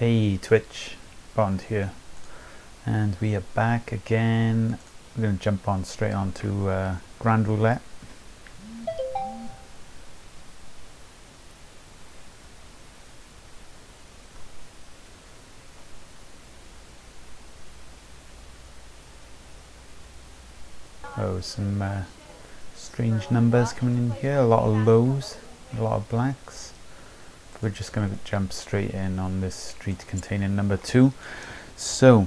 Hey Twitch, Bond here, and we are back again. We're going to jump on straight onto Grand Roulette. Oh, some strange numbers coming in here, a lot of lows, a lot of blacks. We're just going to jump straight in on this street containing number 2. So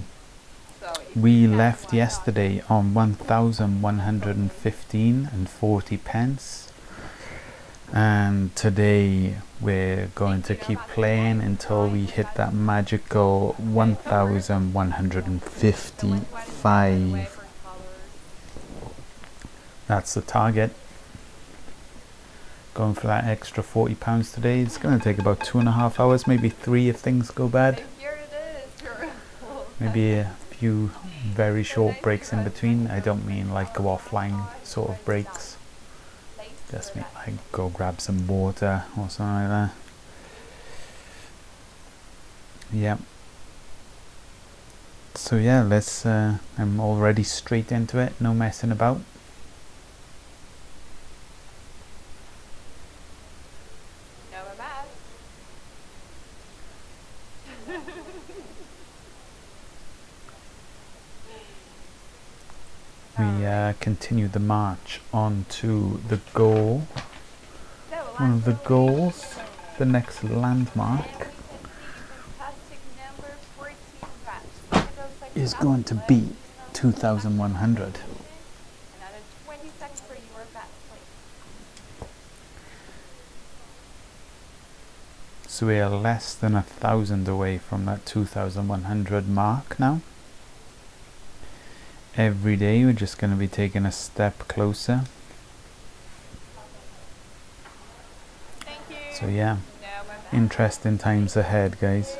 we left yesterday on 1,115 and 40 pence, and today we're going to keep playing until we hit that magical 1,155. That's the target. Going for that extra £40 today. It's going to take about 2.5 hours, maybe 3 if things go bad. Maybe a few very short breaks in between. I don't mean like go offline sort of breaks. Just mean like go grab some water or something like that. Yeah. So yeah, let's I'm already straight into it, no messing about. We continue the march on to the goal. One of the goals, the next landmark, is going to be 2,100. So we are less than 1,000 away from that 2,100 mark now. Every day we're just going to be taking a step closer. So yeah, interesting times ahead, guys.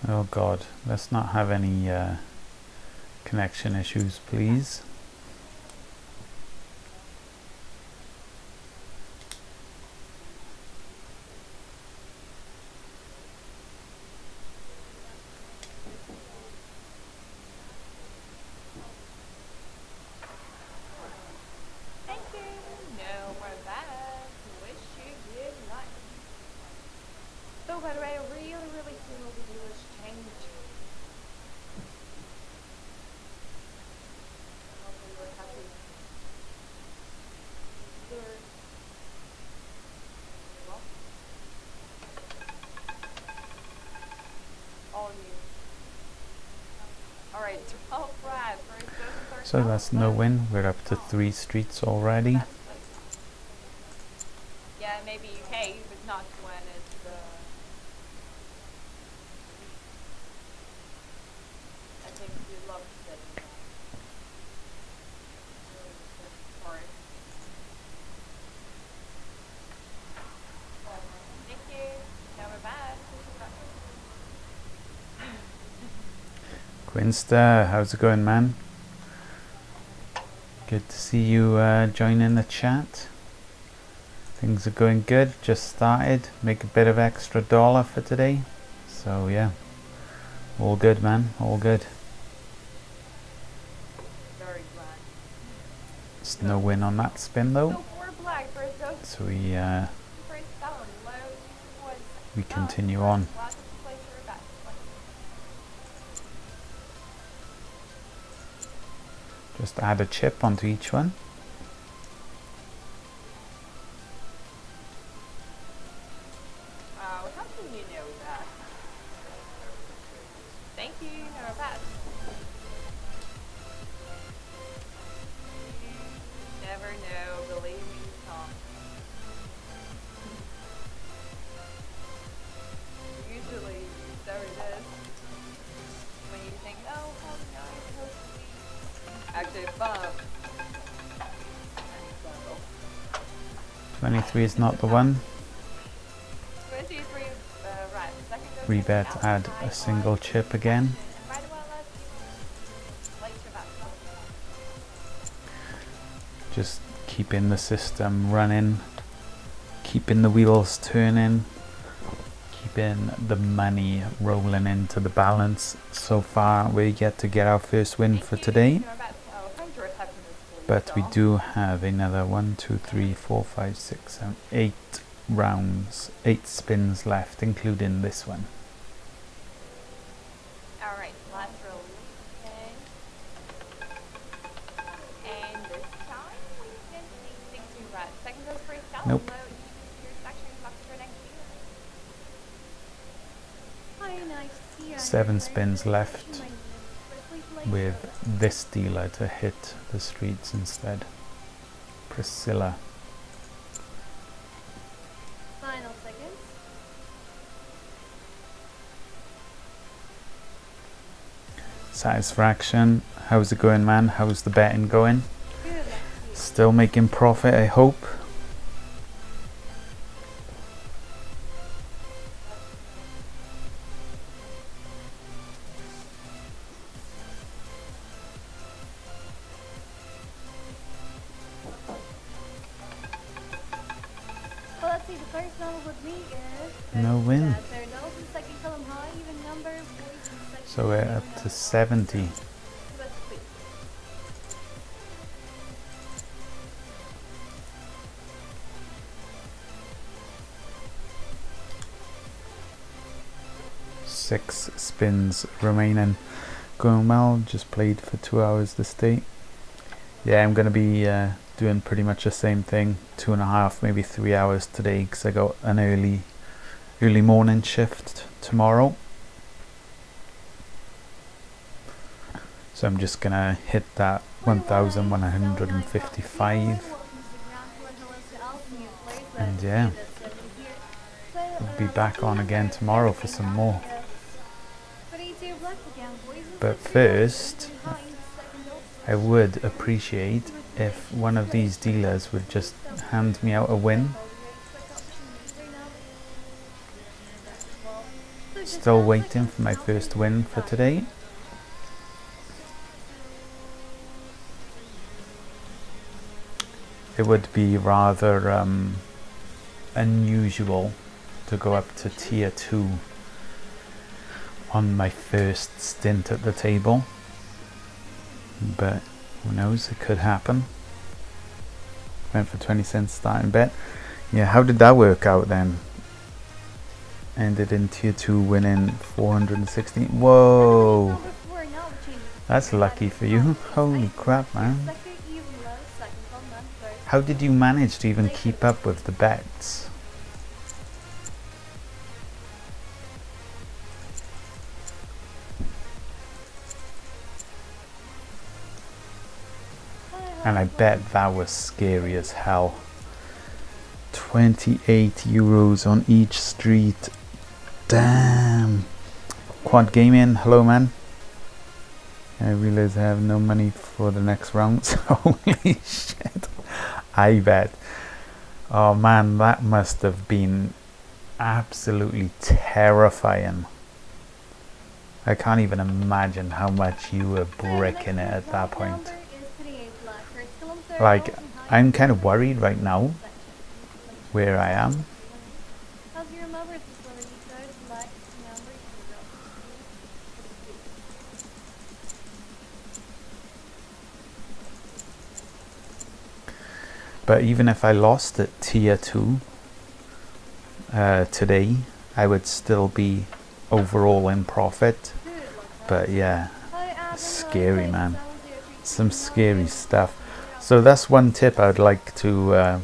Oh God, let's not have any connection issues, please. So that's no win. We're up to 3 streets already. Yeah, maybe UK, but not when it's I think you love it. Sorry. Thank you. Now we're back. Quinsta, how's it going, man? Good to see you joining the chat. Things are going good. Just started. Make a bit of extra dollar for today. So yeah, all good, man. All good. Very glad. It's no win on that spin though. So we continue on. Just add a chip onto each one. How come you know that? Thank you, no bad. You never know, believe me, Tom. Usually, there it is. When you think, oh, how nice, how sweet. Actually, fuck. 23 is not the one. 23 red. Second goes Rebet, out. add a single chip again. And right away, let's light your bet. Just keeping the system running, keeping the wheels turning, keeping the money rolling into the balance. So far we yet to get our first win for today, but we do have another 1, 2, 3, 4, 5, 6, 7, 8 rounds, 8 spins left, including this one. Alright, last roll. Okay. And this time we can see 16 red. Second goes for Estelle. Nope. So your section talks for next year. Hi, nice to see you. 7 spins left with this dealer to hit the streets instead. Priscilla. Final seconds. Satisfaction. How's it going, man? How's the betting going? Good luck to you. Still making profit, I hope. Well, let's see, the first number with me is... No win. Sarah Nelson, second column high, even number, boys in second So we're column, up to 70. Let's see. Six spins remaining. Going well, just played for 2 hours this day. Yeah, I'm going to be doing pretty much the same thing. 2.5, maybe 3 hours today because I got an early morning shift tomorrow. So I'm just going to hit that 1155. And yeah, we'll be back on again tomorrow for some more. But first, I would appreciate if one of these dealers would just hand me out a win. Still waiting for my first win for today. It would be rather unusual to go up to tier 2 on my first stint at the table, but who knows, it could happen. Went for 20 cents starting bet. Yeah, how did that work out then? Ended in tier 2 winning 460. Whoa, that's lucky for you. Holy crap, man. How did you manage to even keep up with the bets? And I bet that was scary as hell. 28 euros on each street. Damn. Quad Gaming, hello man. I realize I have no money for the next rounds. Holy shit. I bet. Oh man, that must have been absolutely terrifying. I can't even imagine how much you were bricking it at that point. Like, I'm kind of worried right now where I am. But even if I lost at tier 2 today, I would still be overall in profit. But yeah, scary, man. Some scary stuff. So that's one tip I'd like to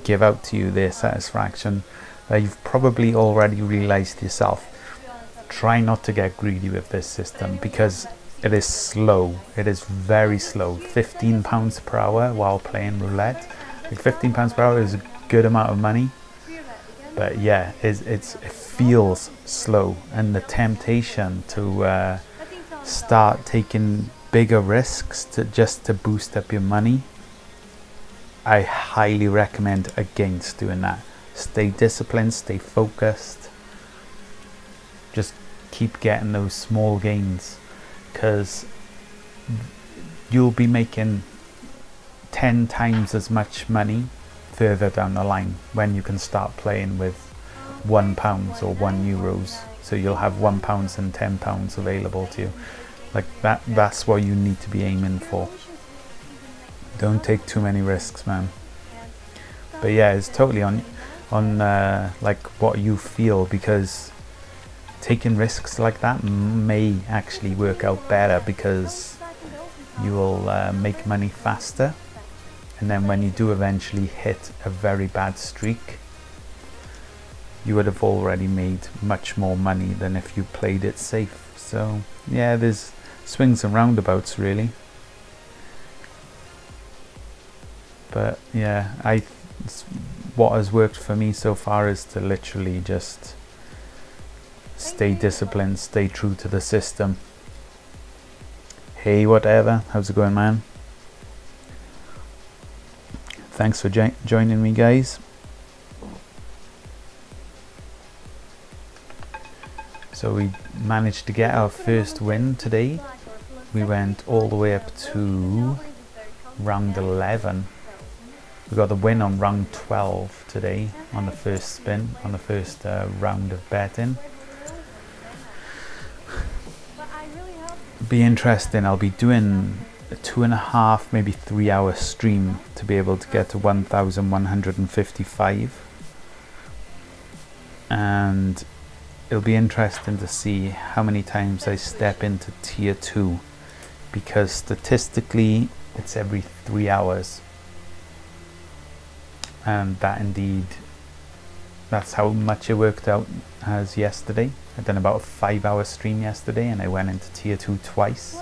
give out to you there, Satisfaction. You've probably already realized yourself. Try not to get greedy with this system because it is slow. It is very slow. £15 per hour while playing roulette. Like £15 per hour is a good amount of money. But yeah, it feels slow, and the temptation to start taking bigger risks to boost up your money I highly recommend against doing that. Stay disciplined, stay focused, just keep getting those small gains, because you'll be making 10 times as much money further down the line when you can start playing with £1 or €1. So you'll have £1 and £10 available to you. Like that's what you need to be aiming for. Don't take too many risks, man. But yeah, it's totally on like what you feel, because taking risks like that may actually work out better, because you will make money faster, and then when you do eventually hit a very bad streak, you would have already made much more money than if you played it safe. So yeah, there's swings and roundabouts really. But yeah, what has worked for me so far is to literally just stay disciplined, stay true to the system. Hey, whatever, how's it going, man? Thanks for joining me, guys. So we managed to get our first win today. We went all the way up to round 11. We got the win on round 12 today on the first spin, on the first round of betting. Be interesting. I'll be doing a 2.5, maybe 3 hour stream to be able to get to 1,155, and it'll be interesting to see how many times I step into tier 2, because statistically it's every 3 hours, and that's how much it worked out as yesterday. I done about a 5 hour stream yesterday, and I went into tier 2 twice.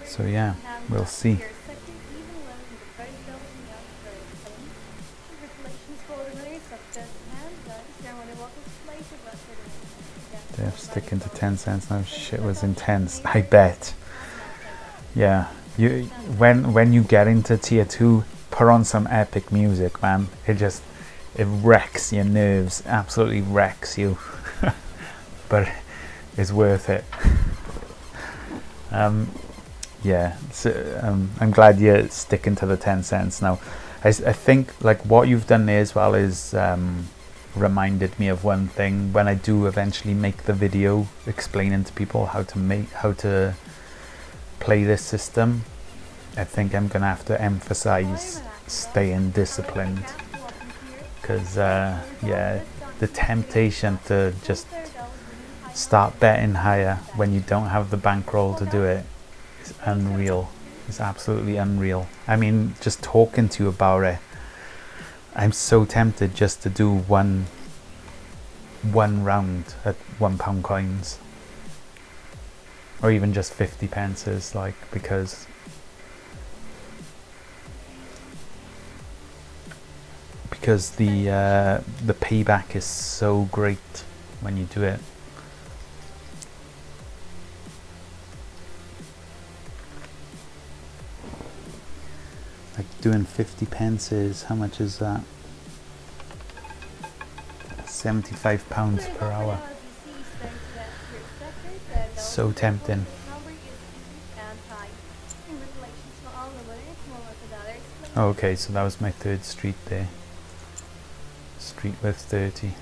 So yeah, we'll see. They're sticking to 10 cents now. Shit was intense, I bet. Yeah, when you get into tier 2, put on some epic music, man. It wrecks your nerves, absolutely wrecks you. But it's worth it. Yeah, so, I'm glad you're sticking to the 10 cents now. I think like what you've done there as well is reminded me of one thing. When I do eventually make the video explaining to people how to play this system, I think I'm gonna have to emphasize staying disciplined, because yeah, the temptation to just start betting higher when you don't have the bankroll to do it is unreal. It's absolutely unreal. I mean, just talking to you about it, I'm so tempted just to do one round at £1 coins, or even just 50 pences, like, because the payback is so great when you do it. Like doing 50 pences, how much is that? £75 per hour. So tempting. Okay, so that was my third street there. Street with 30.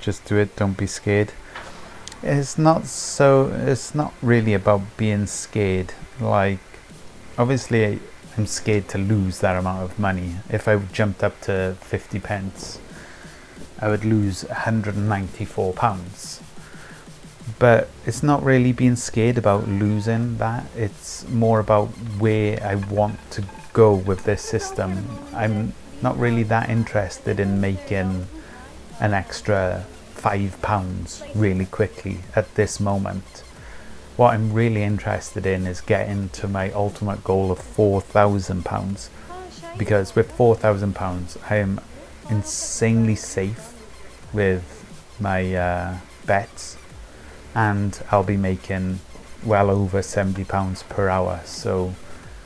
Just do it, don't be scared. It's not really about being scared. Like, obviously I'm scared to lose that amount of money. If I jumped up to 50 pence, I would lose £194. But it's not really being scared about losing that. It's more about where I want to go with this system. I'm not really that interested in making an extra £5 really quickly at this moment. What I'm really interested in is getting to my ultimate goal of £4,000. because with £4,000 I am insanely safe with my bets, and I'll be making well over £70 per hour, so So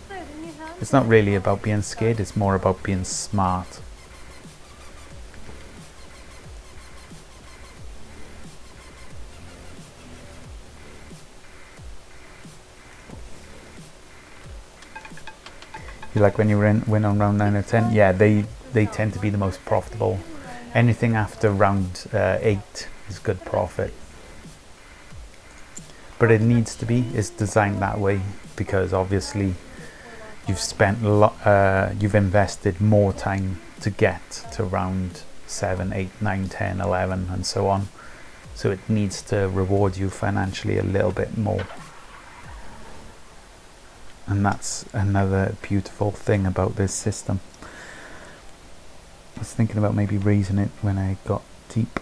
then you have it's not really about being scared, it's more about being smart. You like when you win on round 9 or 10? Yeah, they tend to be the most profitable. Anything after round 8 is good profit. But it needs to be, it's designed that way, because obviously you've spent you've invested more time to get to round 7, 8, 9, 10, 11 and so on. So it needs to reward you financially a little bit more. And that's another beautiful thing about this system. I was thinking about maybe raising it when I got deep.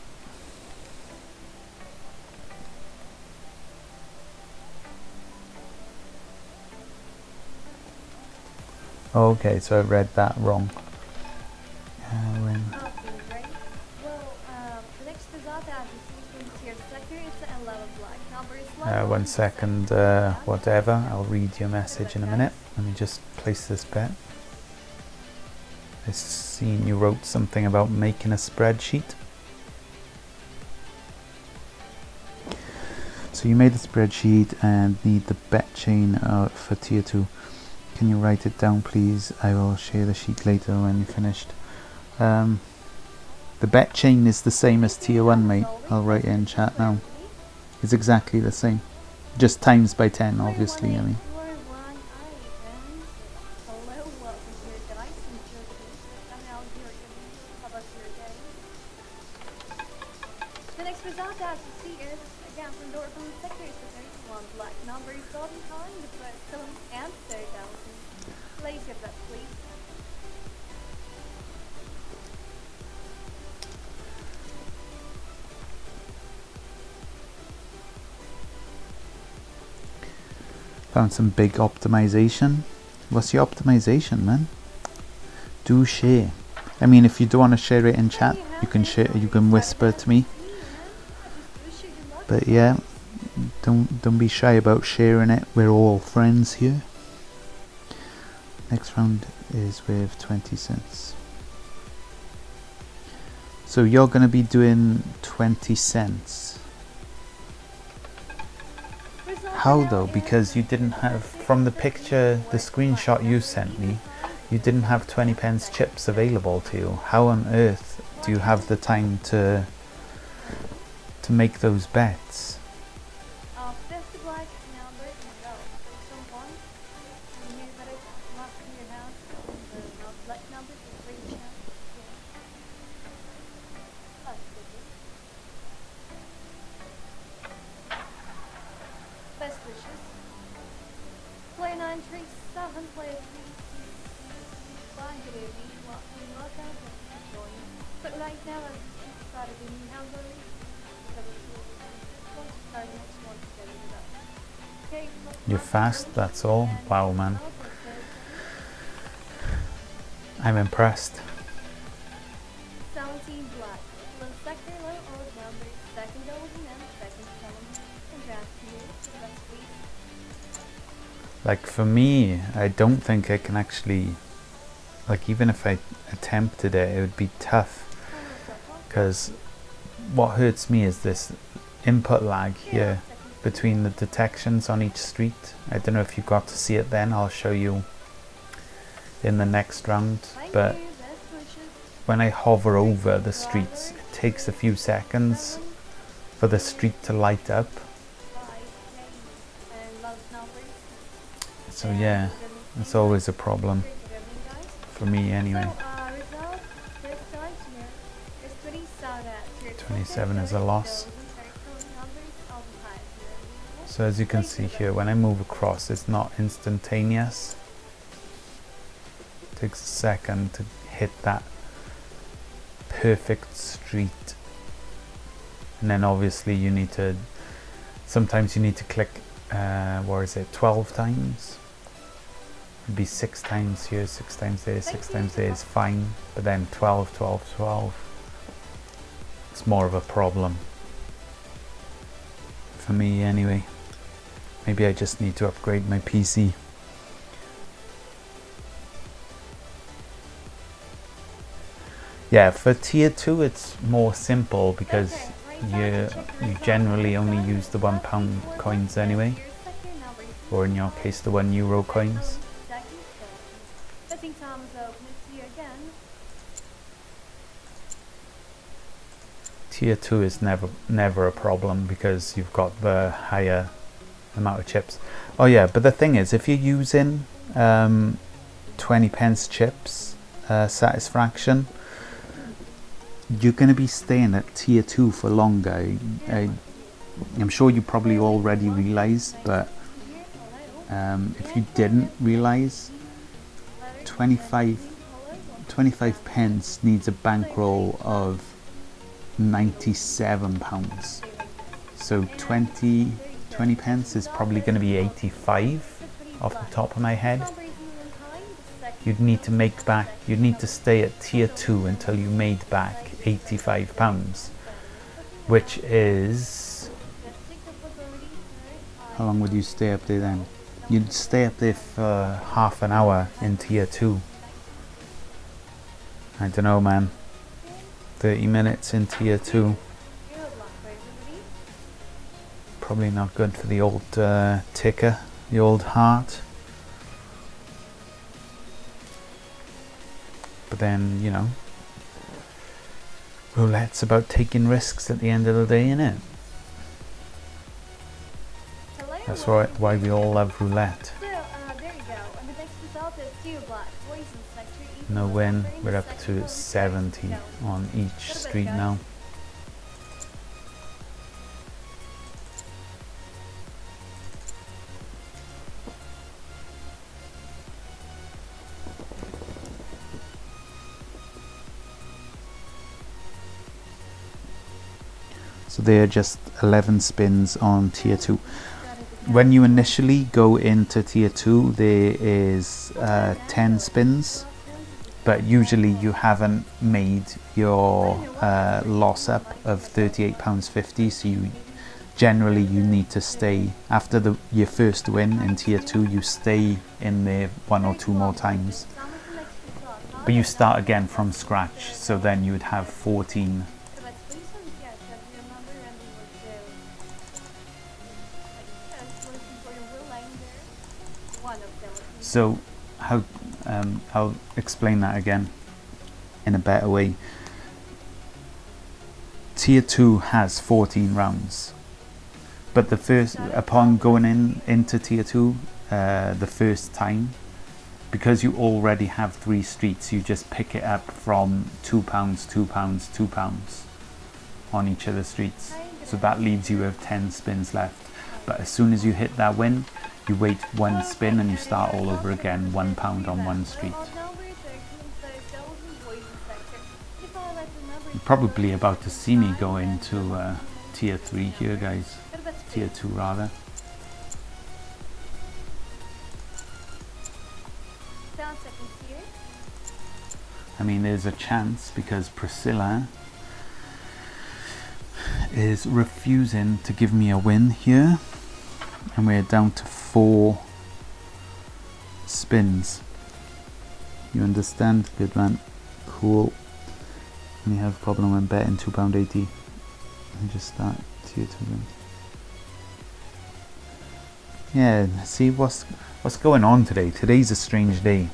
Okay, so I read that wrong. Ring. Okay, right. Well, the next result that you see in your sector is the 11 black. Number is 1 second, whatever. I'll read your message in a minute. Let me just place this bet. I seen you wrote something about making a spreadsheet. So you made a spreadsheet and need the bet chain for tier 2. Can you write it down, please? I will share the sheet later when you're finished. The bet chain is the same as tier 1, mate. I'll write it in chat now. It's exactly the same. Just times by 10, obviously, I mean. The next result that you see is, again, from Dortmund sector is the 31 black. Number is golden time, the first film and 30,000. Place your bet, please. Found some big optimization. What's your optimization, man? Do share. I mean, if you don't want to share it in chat, you can share. You can whisper to me. But yeah, don't be shy about sharing it. We're all friends here. Next round is with 20 cents. So you're going to be doing 20 cents. How though? Because you didn't have, from the picture, the screenshot you sent me, you didn't have 20 pence chips available to you. How on earth do you have the time to make those bets? Best wishes. Player 937, player 3, welcome, join. But right now, I've started a new number. You're fast, that's all. Wow, man. I'm impressed. 17 black. Low sector, low old number. Second golden and second column. Congrats to you. That's sweet. Like for me, I don't think I can actually, like even if I attempted it, it would be tough. Because what hurts me is this input lag here between the detections on each street. I don't know if you got to see it then, I'll show you in the next round. But when I hover over the streets, it takes a few seconds for the street to light up. So yeah, it's always a problem for me anyway. 27 is a loss. So as you can see here, when I move across, it's not instantaneous. It takes a second to hit that perfect street. And then obviously you need to, sometimes you need to click, 12 times It'd be 6 times here, 6 times there, 6 times there is fine, but then 12, 12, 12. It's more of a problem. For me anyway. Maybe I just need to upgrade my PC. Yeah, for tier 2 it's more simple because you generally only use the £1 coins anyway, or in your case the €1 coins. Betting time is open. It's you again. Tier 2 is never a problem because you've got the higher amount of chips. Oh yeah, but the thing is, if you're using 20 pence chips satisfaction, you're going to be staying at tier 2 for longer. I'm sure you probably already realised, but if you didn't realise, 25 pence needs a bankroll of £97. So 20 pence is probably going to be 85 off the top of my head. You'd need to stay at tier 2 until you made back £85, which is, how long would you stay up there then? You'd stay up there for half an hour in tier 2. I don't know, man. 30 minutes in tier 2. Probably not good for the old ticker, the old heart. But then, you know, roulette's about taking risks at the end of the day, innit? That's why we all love roulette. So, there you go. And the next result is 2 black. Poison sector. No win. We're up to 70 on each street now. So they are just 11 spins on tier 2. When you initially go into tier 2, there is 10 spins, but usually you haven't made your loss up of £38.50, so you need to stay after your first win in tier 2. You stay in there 1 or 2 more times, but you start again from scratch, so then you would have 14. So how I'll explain that again in a better way. Tier 2 has 14 rounds, but upon going into tier 2 the first time, because you already have 3 streets, you just pick it up from £2, £2, £2 on each of the streets. So that leaves you with 10 spins left. But as soon as you hit that win, you wait 1 spin and you start all over again, £1 on 1 street. You're probably about to see me go into tier 3 here, guys. Tier 2 rather. I mean, there's a chance because Priscilla is refusing to give me a win here, and we're down to 4 spins. You understand? Good man. Cool. And you have a problem when betting £2.80. And just start tier 2 then. Yeah, see what's going on today. Today's a strange day.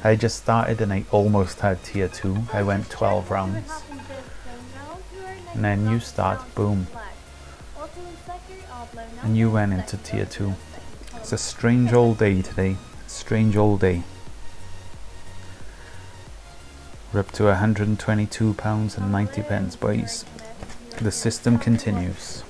I just started and I almost had tier 2. I went 12 rounds. And then you start, boom. And you went into tier 2. It's a strange old day today. Strange old day. We're up to £122.90, boys. The system continues.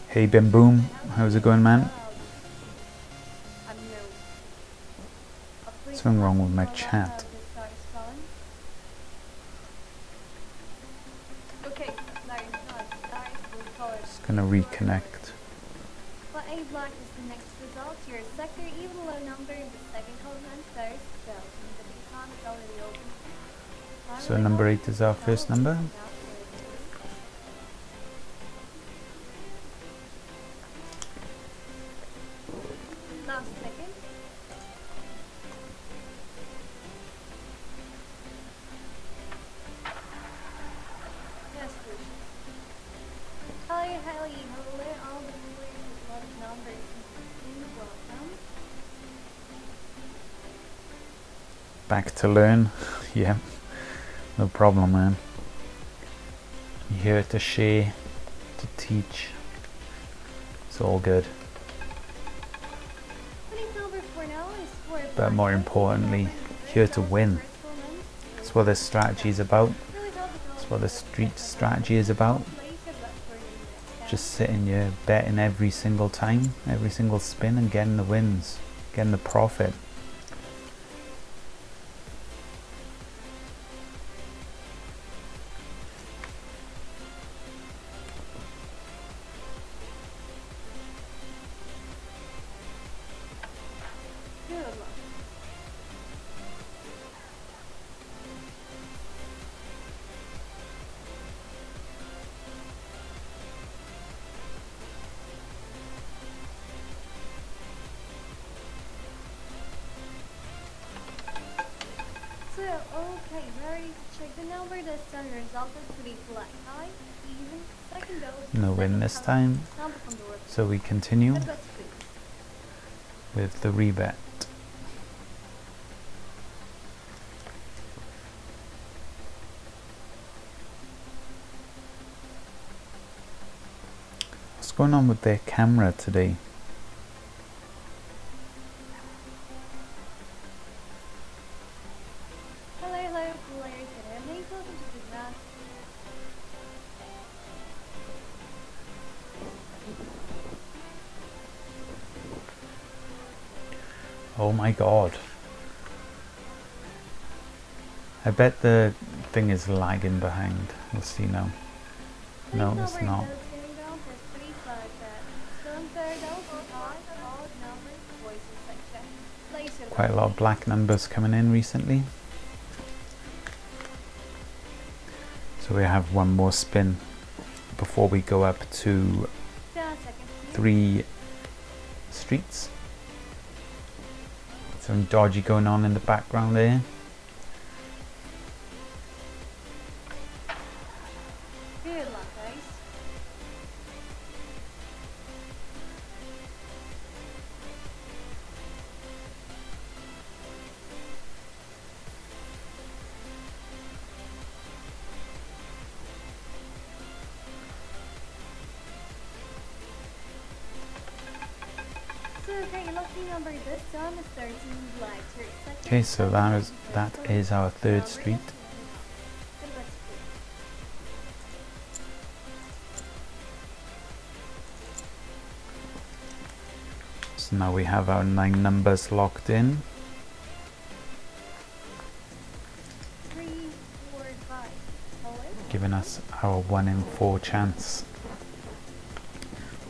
Hey Bim Boom, how's it going, man? Something wrong with my chat. Gonna reconnect. Well, A black is the next result. Your sector, even low number in the second column and third cell. The big time is already open. So number 8 is our first number. Last second. Yes, please. Hi, Haley. Hello, all the viewers with a lot of numbers. Welcome. Back to learn. Yeah, no problem, man. I'm here to share, to teach. It's all good. Winning number for now is for But more importantly, here to win. That's what this strategy is about. That's what the street strategy is about. Just sitting here betting every single time, every single spin, and getting the wins, getting the profit. Good luck. So, okay, ready to check the number. This time the result is to be black high, even, second dose. No win second this color, time. number from the word. So we continue But let's see. with the rebet. What's going on with their camera today? Hello, hello, players and enemies. Welcome to the match. Oh my god. I bet the thing is lagging behind. We'll see now. No, it's not. Quite a lot of black numbers coming in recently. So we have one more spin before we go up to 3 streets. Some dodgy going on in the background there. Good luck, guys. So, okay, lucky number this time is 13 black. Your second Okay, so color that is our third street. Good luck, please. So now we have our 9 numbers locked in. 3, 4, 5. Hello? Giving us our 1 in 4 chance.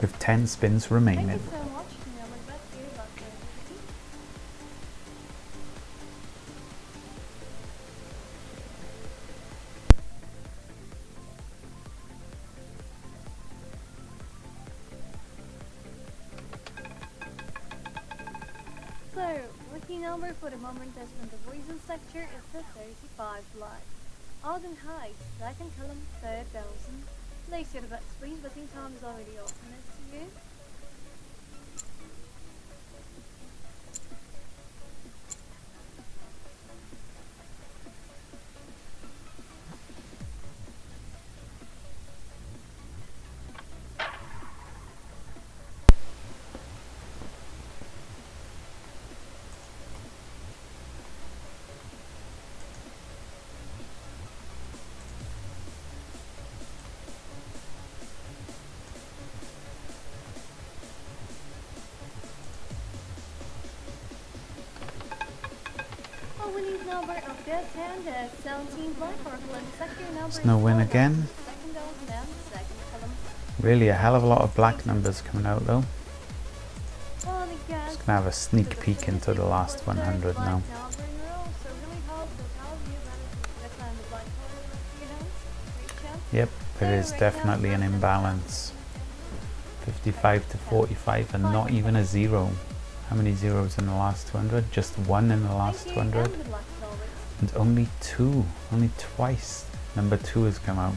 With 10 spins Thank you remaining. so much. Number back here, luck, everybody. So, lucky number for the moment as from the voices sector is the 35 black. Alden Heights, second column, third thousand. Place your bets, please. Betting time is already open. It's you. Winning number of this hand is 17 black or blue sector number. There's no win again. Second dose and second column. Really a hell of a lot of black numbers coming out though. Well, and again, Just gonna have a sneak peek into the last 100 now. Yep, there is definitely an imbalance. 55 to 45 and not even a zero. How many zeros in the last 200? Just one in the last 200. And only two, only twice number 2 has come out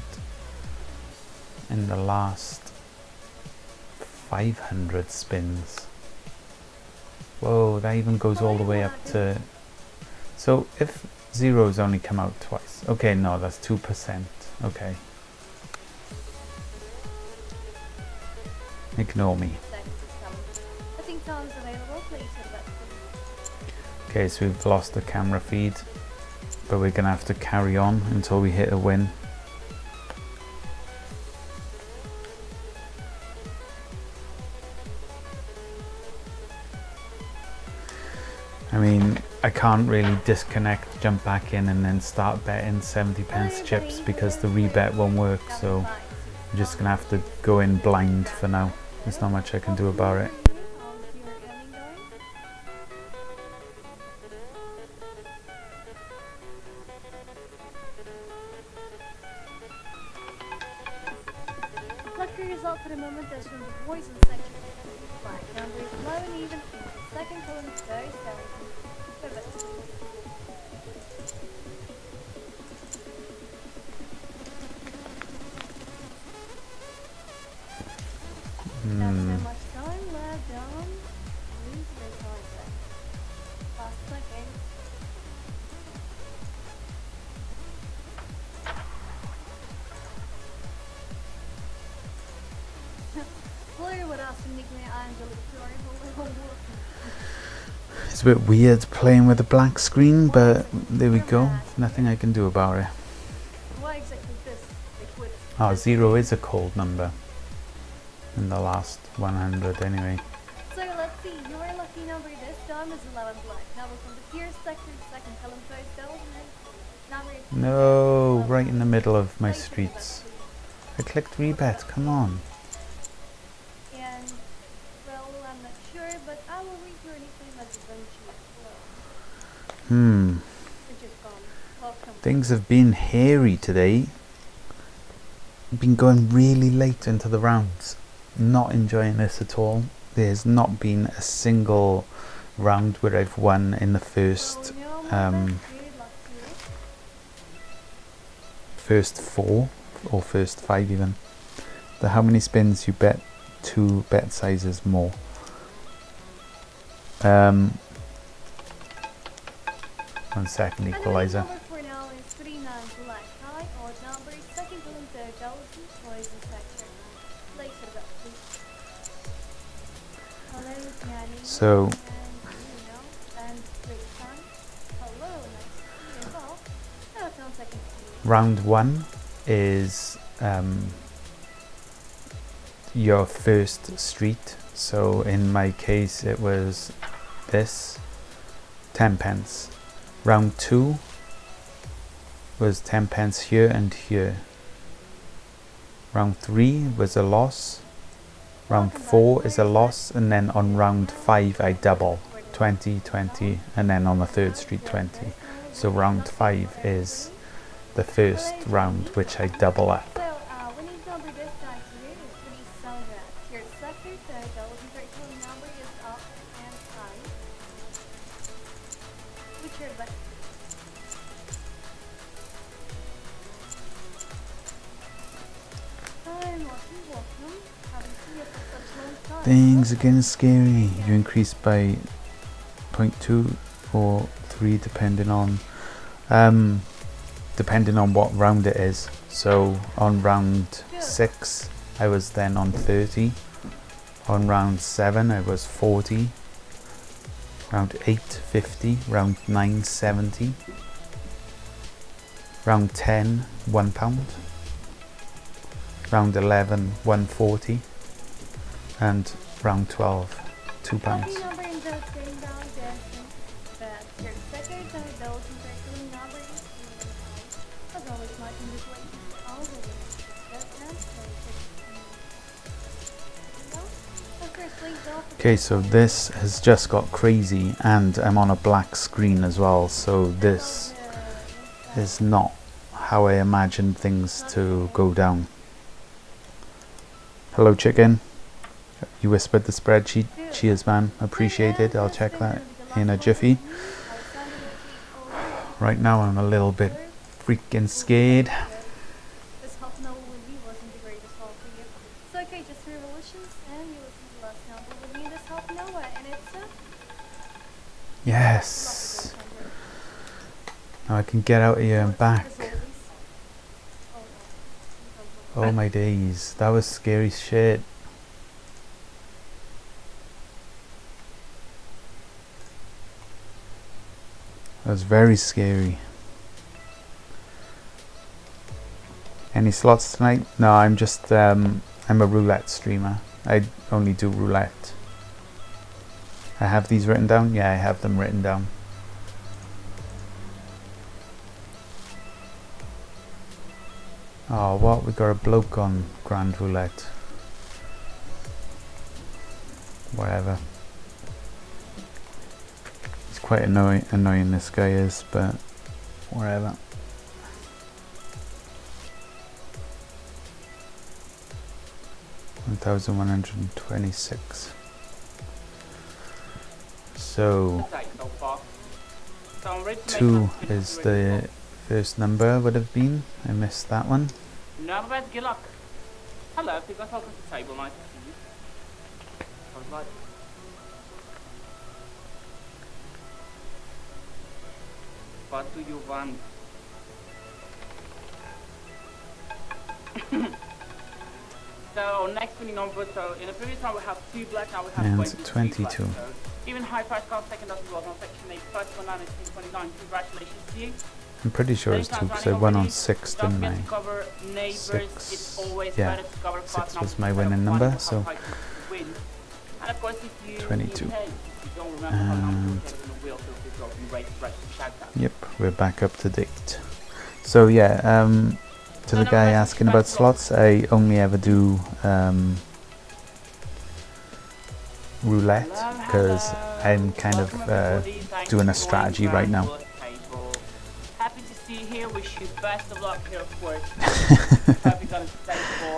in the last 500 spins. Whoa, that even goes all the way up to... So if zeros only come out twice, okay, no, that's 2%, okay. Ignore me. Okay, so we've lost the camera feed, but we're gonna have to carry on until we hit a win. I mean, I can't really disconnect, jump back in and then start betting 70p chips because the rebet won't work, so I'm just gonna have to go in blind for now. There's not much I can do about it. Lucky result for the moment is from the voice and section. Black number is low and even in the second column is very selling. Pivot. Not so much time left on. Lose the concept. Last second. Blur would ask to nickname Angela story for little work. It's a bit weird playing with a black screen, but there we go. Nothing I can do about it. Why exactly this? Liquid. Oh, 0 is a cold number in the last 100 anyway. So let's see, your lucky number this time is 11 black. Number from the first sector, second column first element. Number No, right in the middle of my streets. I clicked rebet, come on. and well, I'm not sure, but I will read you anything that's eventually which is gone. Welcome. Things have been hairy today. Been going really late into the rounds. Not enjoying this at all. There's not been a single round where I've won in the first first 4 or first 5 even. How many spins you bet 2 bet sizes more. 1 second equalizer. Number for now is 39 black. High odd number, second column third thousand, poison sector. Later about please. Hello, Yanni. So And and great fun. Hello, nice to see you as well. Now 10 seconds to round 1 is your first street. So in my case it was this, 10p. Round 2 was 10p here and here. Round 3 was a loss. Round 4 is a loss, and then on round 5 I double 20, 20, and then on the third street 20. So round 5 is the first round which I double up. So, winning number this time today is 3 Your sector, third thousand, third column number is up and high. Which your best? Welcome. Haven't seen you for such long time. Things are getting scary. You increase by 0.2 or 3 depending on what round it is. So on round 6 I was then on 30. On round 7 I was 40. Round 8 50. Round 9 70. Round 10 £1. Round 11 140. And round 12 £2. Lucky number in the same down dancing. That your second, third thousand, third column number is 3 as always, marking this way. All the way. That answer is sleeves off. Okay, so this has just got crazy and I'm on a black screen as well, so this is not how I imagined things to go down. Hello chicken, you whispered the spreadsheet. Cheers man, appreciate it. I'll check that in a jiffy. Right now I'm a little bit freaking scared. This half an hour with you wasn't the greatest haul for you. So okay, just 3 revolutions and you listen to the last number with me this half an hour and it's Yes. Now I can get out of here and back. Oh my days, that was scary shit. That was very scary. Any slots tonight? No, I'm just I'm a roulette streamer. I only do roulette. I have these written down? Yeah, I have them written down. Oh, what? We got a bloke on Grand Roulette. Whatever. It's quite annoying this guy is, but whatever. $1,126. So 2 is the first number would have been. I missed that one. Norbert Gillock. Hello, you guys welcome to the table, nice to see you. I was like, what do you want? So next winning number, so in the previous round we have 2 black, now we have And 22 black. 22. So even high price card second as well on section 8, first one 1929. Congratulations to you. I'm pretty sure it's 2 because I won on 6, didn't I? 6. Yeah, 6 was my winning number, so 22. And yep, we're back up to date. So yeah, to the guy asking about slots, I only ever do roulette because I'm kind of doing a strategy right now. Happy to see you here. Wish you best of luck here, of course.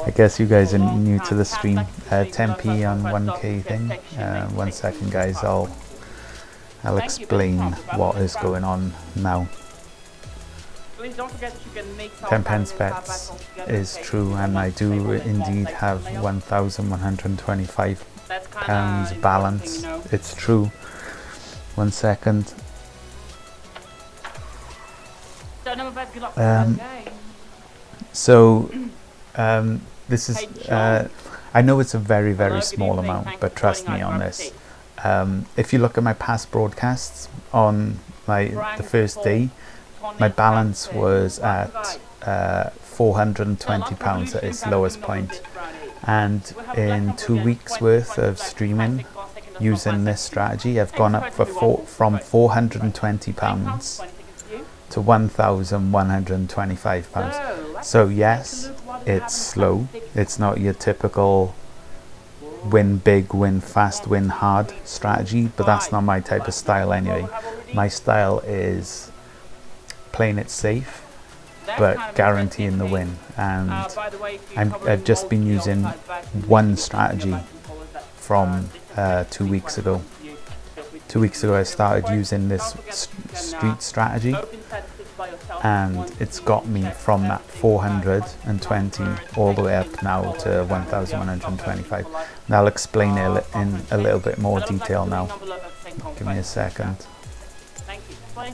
I guess you guys are new to the stream. 10p on 1k thing. 1 second guys, I'll explain what is going on now. Please don't forget that you can make 10 pence bets is true, and I do indeed have £1,125 balance. It's true. 1 second. So this is I know it's a very small amount, but trust me on this. If you look at my past broadcasts on the first day, my balance was at £420 at its lowest point, and in 2 weeks worth of streaming using this strategy, I've gone up from £420 to £1,125. So yes, it's slow. It's not your typical win big, win fast, win hard strategy, but that's not my type of style anyway. My style is playing it safe but guaranteeing the win, and I've just been using one strategy from 2 weeks ago. 2 weeks ago I started using this street strategy, and it's got me from that 420 all the way up now to 1,125. And I'll explain it in a little bit more detail now. Give me a second.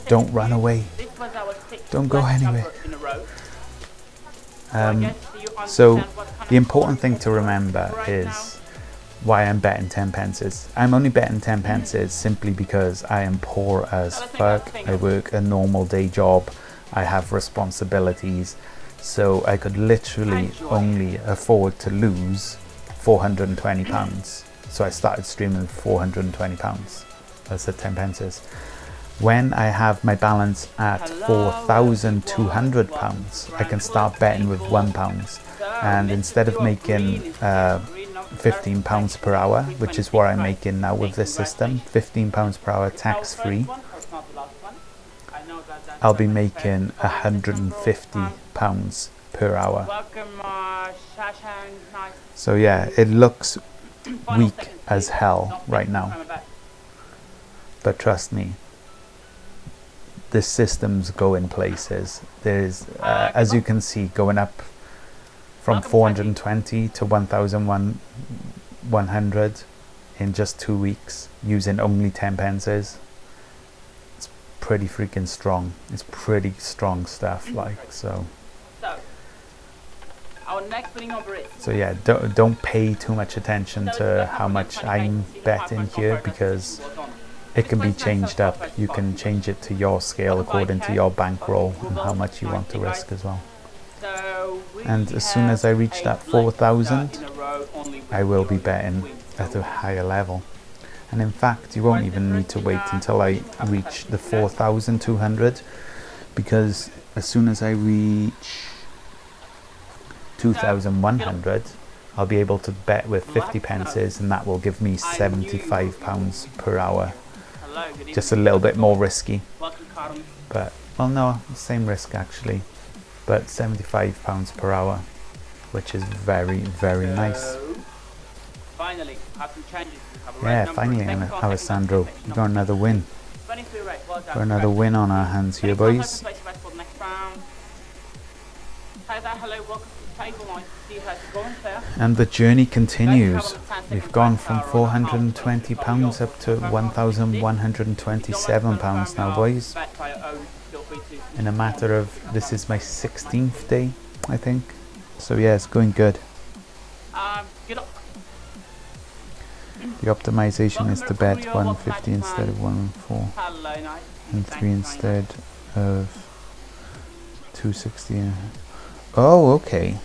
Don't run away. Don't go anywhere. So the important thing to remember is why I'm betting 10 pences. I'm only betting 10 pences simply because I am poor as fuck. I work a normal day job. I have responsibilities. So I could literally only afford to lose £420. So I started streaming with £420. That's the 10 pences. When I have my balance at £4,200, I can start betting with £1. And instead of making £15 per hour, which is what I'm making now with this system. £15 per hour tax free. I'll be making £150 per hour. Welcome, Shashank. Nice. So yeah, it looks weak as hell right now, but trust me, this system's going places. There's, as you can see, going up from 420 to 1,100 in just 2 weeks using only 10 pences. It's pretty freaking strong. It's pretty strong stuff, like, so. Our next winning number is So yeah, don't pay too much attention to how much I'm betting here, because it can be changed up. You can change it to your scale according to your bankroll and how much you want to risk as well. And as soon as I reach that 4,000, I will be betting at a higher level. And in fact, you won't even need to wait until I reach the 4,200, because as soon as I reach 2,100, I'll be able to bet with 50 pences, and that will give me £75 per hour. Just a little bit more risky, but, well, no, same risk actually, but £75 per hour, which is very, very nice. Finally, have some changes. Yeah, finally, Alessandro, we got another win. Got another win on our hands here, boys. And the journey continues. We've gone from £420 up to £1,127 now, boys. In a matter of, this is my 16th day, I think. So yeah, it's going good. The optimization is to bet 150 instead of 114, and 3 instead of 260. Oh, okay.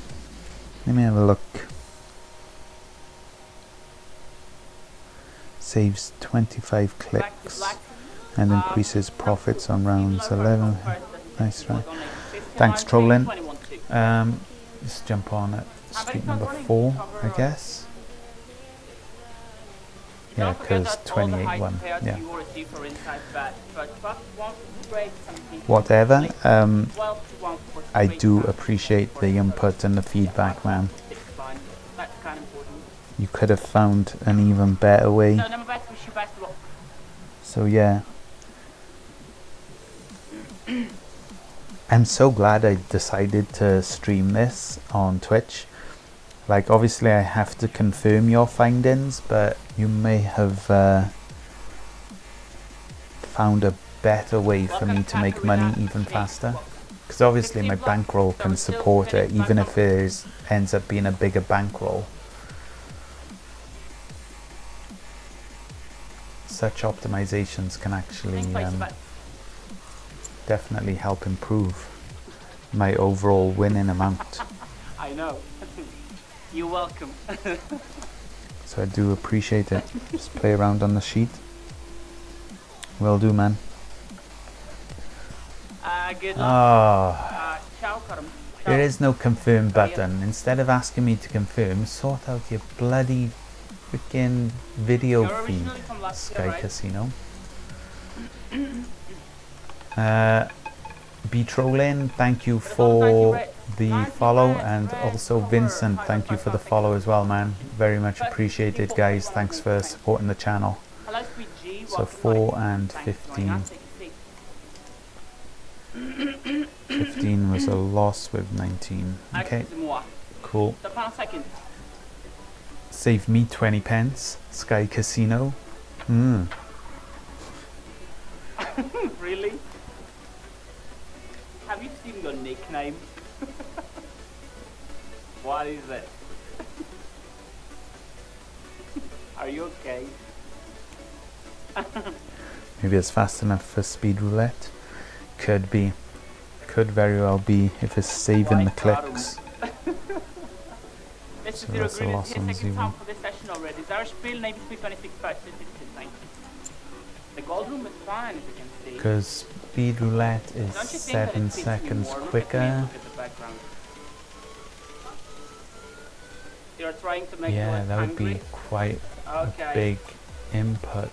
Let me have a look. Saves 25 clicks and increases profits on rounds 11. Nice, right? Thanks, trolling. Let's jump on at street number 4, I guess. Yeah, because 28 won. Yeah. Whatever. I do appreciate the input and the feedback, man. You could have found an even better way. So yeah. I'm so glad I decided to stream this on Twitch. Like, obviously I have to confirm your findings, but you may have found a better way for me to make money even faster. Because obviously my bankroll can support it, even if it ends up being a bigger bankroll. Such optimizations can actually definitely help improve my overall winning amount. I know. You're welcome. So I do appreciate it. Just play around on the sheet. Will do, man. Good luck. There is no confirm button. Instead of asking me to confirm, sort out your bloody freaking video feed, Sky Casino. Be trolling, thank you for the follow, and also Vincent, thank you for the follow as well, man. Very much appreciated, guys. Thanks for supporting the channel. So 4 and 15. 15 was a loss with 19. Okay, cool. Save me 20 pence. Sky Casino. Really? Have you seen your nickname? What is it? Are you okay? Maybe it's fast enough for speed roulette. Could be. Could very well be if it's saving the clicks. So that's a loss on 0. The gold room is fine, as you can see. Because speed roulette is 7 seconds quicker. You're trying to make Yeah, us that would be hungry. quite a Okay. big input,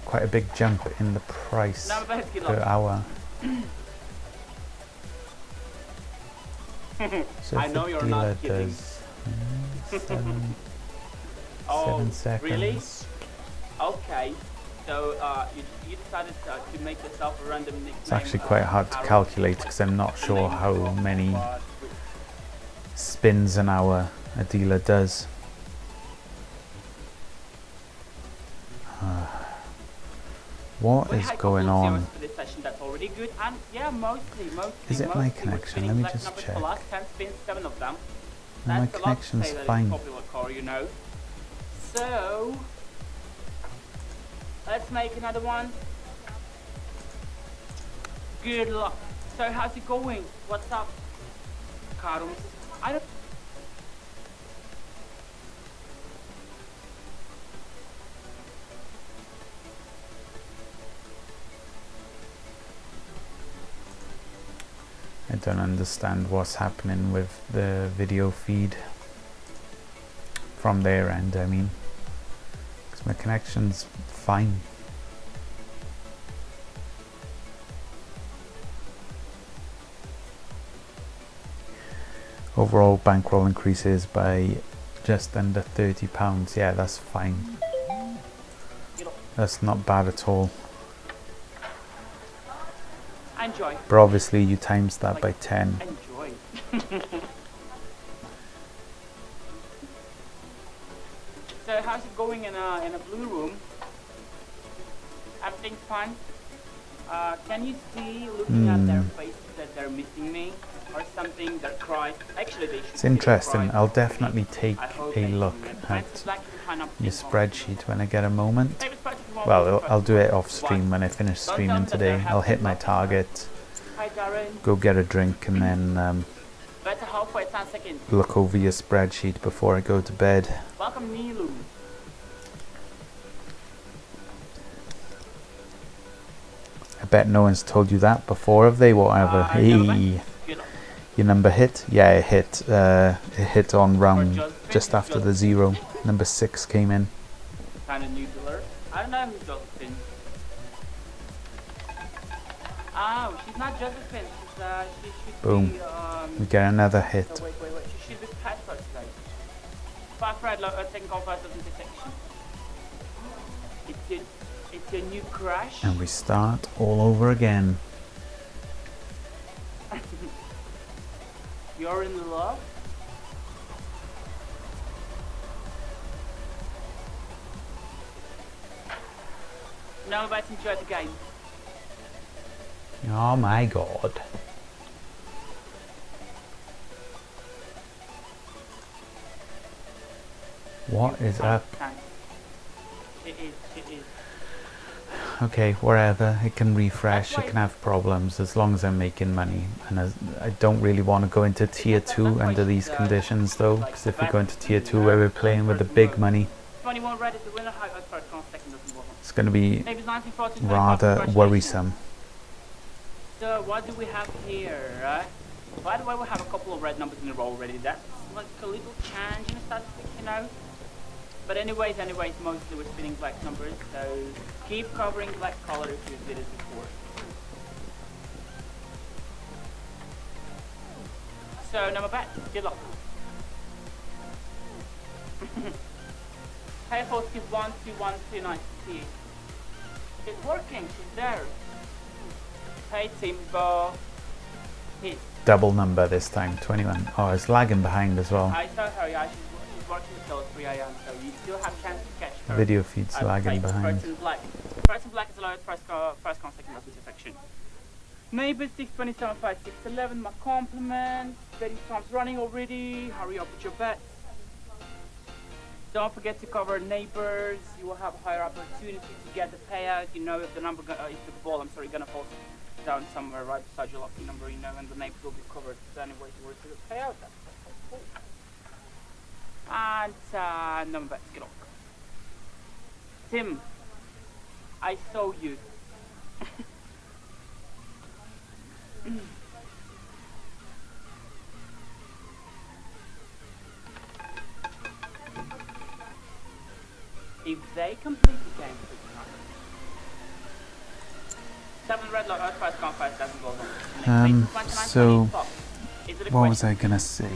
quite a big jump in the price Now let's get per up. hour. So I if know the you're not dealer kidding. does 7 Oh, seconds. really? Okay. So you decided to make yourself a random nickname. It's actually quite hard to Harold. calculate because I'm not sure how many spins an hour a dealer does. What We is had a going couple of on? zeros for this session, that's already good. And yeah, mostly. Is it my we're connection? spinning Let me black just numbers check. For last 10 spins, 7 of them. No, my That's a lot to connection's say that fine. it's a popular car, you know. So let's make another one. Good luck. So how's it going? What's up, Karums? I don't. I don't understand what's happening with the video feed from their end, I mean, because my connection's fine. Overall bankroll increases by just under £30. Yeah, that's fine. That's not bad at all. Enjoy. But obviously you times that by 10. Enjoy. So how's it going in a blue room? Everything's fine. Can you see, looking at their faces, that they're missing me or something? They're crying. Actually, they should. It's interesting. I'll definitely take I hope a they look do. at It's black behind up your in front. spreadsheet when I get a moment. Maybe it's better if you want Well, to I'll do it first. off stream when I finish Don't streaming tell them that they're today. I'll hit my happy. target, Hi Darren. go get a drink, and then Better halfway, 10 seconds. look over your spreadsheet before I go to bed. Welcome Nilu. I bet no one's told you that before, have they? Whatever. No, Hey, Good luck. your number hit? Yeah, it hit. It hit on round Josephine, just after the 0. Number 6 came in. Kind of new dealer. I don't know who's Josephine. Oh, she's not Josephine. She should Boom. be, We get another hit. so wait. She should be Petra today. Fast red, taking off first of intersection. It's a new crash. And we start all over again. You're in love? No, let's enjoy the game. Oh my god. What is up? It is. Okay, wherever. It can refresh, it can have problems as long as I'm making money. And I don't really want to go into tier 2 under these conditions though, because if we go into tier 2 where we're playing with the big money, 21 red is the winner, high first on second doesn't bother. it's going to be Maybe 1914. rather worrisome. So what do we have here? By the way, we have a couple of red numbers in a row already. That's like a little change in the statistic, you know. But anyways, mostly we're spinning black numbers, so keep covering black color if you did it before. So number bet, good luck. Hey folks, keep 1212 It's working, she's there. Hey Timbo. Hit. Double number this time, 21. Oh, it's lagging behind as well. I saw her, yeah, she's working till 3 AM, so you still have chance to catch her. Video feed's lagging behind. First in black. First in black is allowed, first con, second of intersection. Neighbors 6275611, my compliments. Betting time's running already. Hurry up with your bets. Don't forget to cover neighbors. You will have a higher opportunity to get the payout. You know if the number, if the ball, gonna fall down somewhere right beside your lucky number, you know, and the neighbors will be covered. So anyway, you will see the payout. That's cool. And number bets, get on. Tim, I saw you. If they complete the game quick enough. 7 red light, Earthfire, Scarfire, 7 gold on. So, what was I gonna say?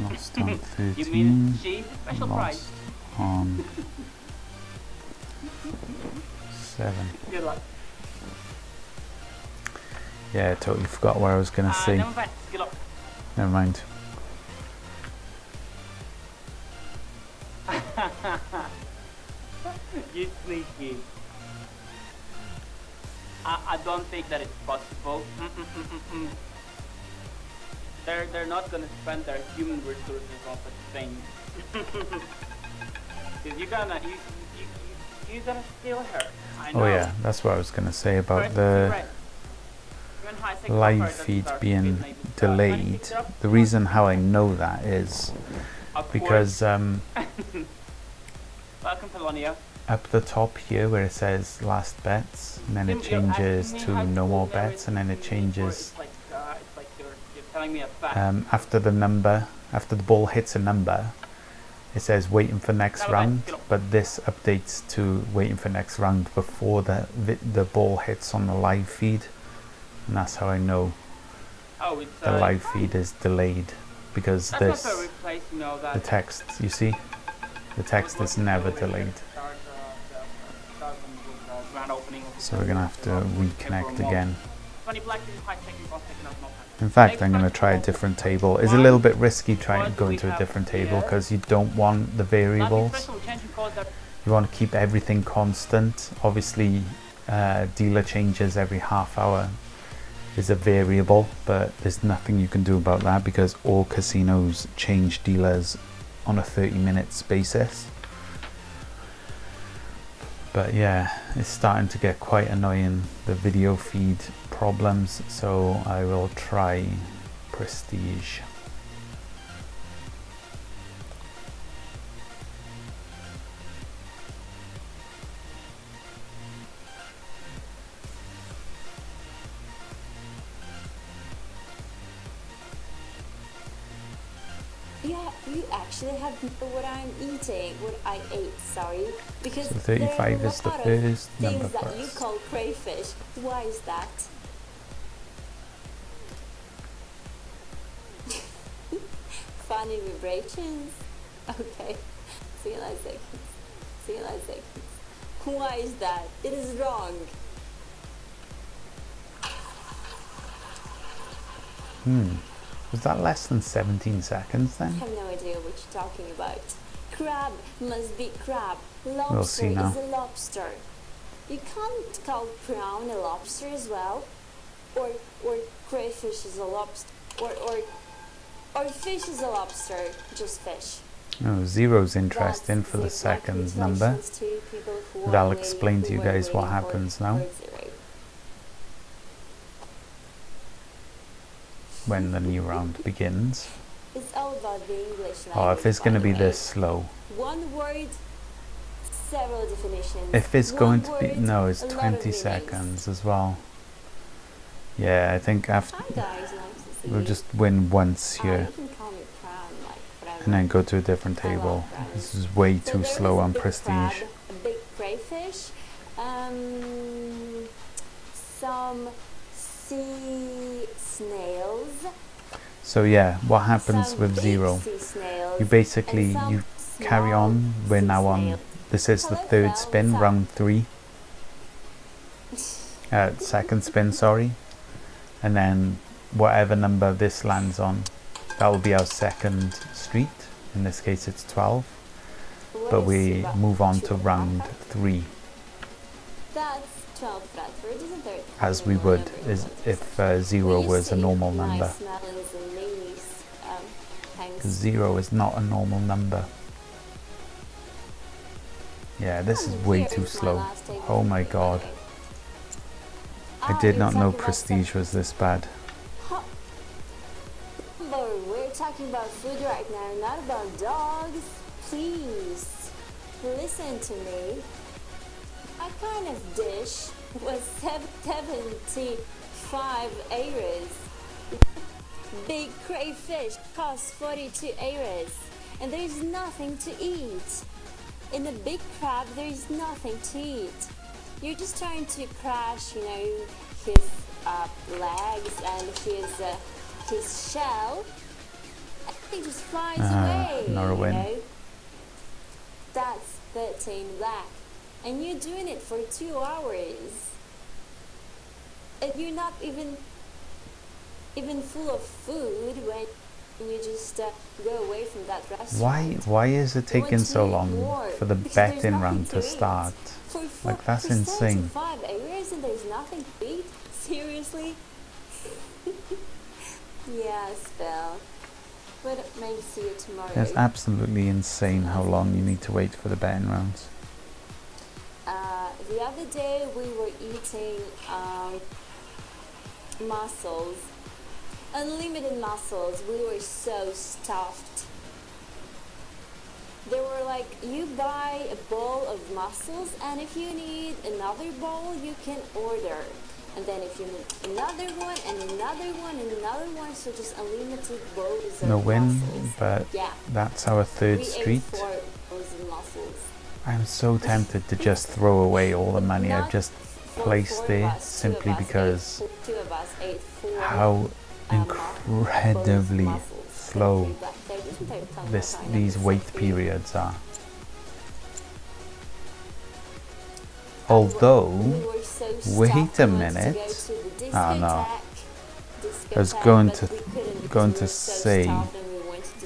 Lost on You mean 13, she's a special prize? lost on 7. Good luck. Yeah, I totally forgot what I was gonna say. Never mind. Good luck. Never mind. You sneaky. I don't think that it's possible. They're not gonna spend their human resources on such things. Cause you're gonna steal her. I know. Oh yeah, that's what I was gonna say about the live feed being delayed. The reason how I know that is because Welcome, Pelonia. up the top here where it says last bets, and then it changes to no more bets, and then it changes It's like you're telling me a fact. after the ball hits a number, it says waiting for next round, but this updates to waiting for next round before the ball hits on the live feed, and that's how I know Oh, it's the live feed is delayed, because that's not this very place, you know, that the text, you see, the text is never delayed. So we're gonna have to reconnect again. In fact, I'm gonna try a different table. It's a little bit risky trying to go into a different table because you don't want the variables. You want to keep everything constant. Obviously, dealer changes every half hour is a variable, but there's nothing you can do about that because all casinos change dealers on a 30 minutes basis. But yeah, it's starting to get quite annoying, the video feed problems, so I will try Prestige. Yeah, you actually have what I'm eating, what I ate, sorry. Because So 35 there are is the a lot of first number things that you first. call crayfish. Why is that? Funny vibrations. Okay. See you in 9 seconds. See you in 9 seconds. Why is that? It is wrong. Was that less than 17 seconds I then? have no idea what you're talking about. Crab must be crab. We'll Lobster see now. is a lobster. You can't call prawn a lobster as well. Or crayfish is a lobster. Or fish is a lobster. Just fish. Oh, zero's interesting That's for the the exact second number. translations to people who But I'll are waiting- explain to who you were guys what waiting happens for now. zero. When the new round begins. It's all about the English language. Oh, if it's by going to the be way. this slow. One word, several definitions. If it's One going to be, word, no, it's a lot of 20 meanings. seconds as well. Yeah, I think after Hi guys, nice to see we'll you. just win once You here can call me Crown, like whatever. and then go to a different I love table. crabs. This is way So too there slow is a on big Prestige. crab, a big crayfish, some sea snails. So yeah, what happens some with big zero? sea snails, You basically and some you carry small on. We're sea now on. snails. This is the Hello, third Val, spin, what's up? round 3. Second spin, sorry. And then whatever number this lands on, that will be our second street. In this case, it's 12. What But is we about move on to Chewbacca? round 3, That's 12 Bradford, isn't there? as we would is if 0 was a normal number. Nice melons and lilies. Thanks. 0 is not a normal number. Yeah, this is way Here too is my slow. last table Oh for my you, by god. the way. I did you're not know talking about Prestige was this bad. But we're talking about food right now, not about dogs. Please, listen to me. My kind of dish was 75 euros. Big crayfish costs 42 euros. and there's nothing to eat. In a big crab, there's nothing to eat. You're just trying to crash, you know, his legs and his shell, and he just flies away. Not a win. You know? That's 13 black, and you're doing it for 2 hours, and you're not even full of food when you just go away from that restaurant. Why is it You want taking to so eat long more, for the because there's betting nothing round to eat. start? Like, that's for insane. 35 areas and there's nothing to eat? Seriously? Yeah, Spell. But maybe see you tomorrow. It's absolutely insane how long you need to wait for the betting rounds. The other day we were eating mussels. Unlimited mussels. We were so stuffed. They were like, you buy a bowl of mussels, and if you need another bowl, you can order. And then if you need another one, and another one, and another one, so just unlimited bowls of No win, mussels. but Yeah. that's our third We street. ate 4 bowls of mussels. I'm so tempted to just throw away all the money I've just For placed 4 of there, us, 2 simply of us because ate, 2 of us ate 4 how incredibly slow these wait periods are. Although, wait a minute. Ah, no. I was going to say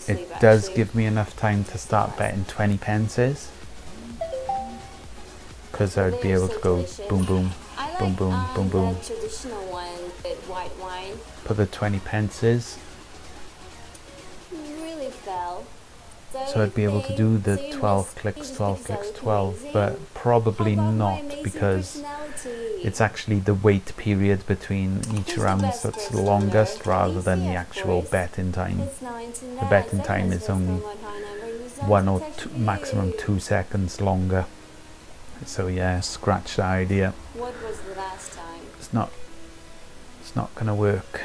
it does give me enough time to start betting 20 pences, because I'd be able to go boom boom, boom boom, boom boom. Traditional one with white wine. Put the 20 pences, Really fell. so I'd be able to do the 12 clicks, 12 clicks, 12, but probably not, because it's actually the wait period between each round that's the longest rather than the actual betting time. The betting time is only 1 or 2, maximum 2 seconds longer. So yeah, scratch that idea. What was the last time? It's not gonna work.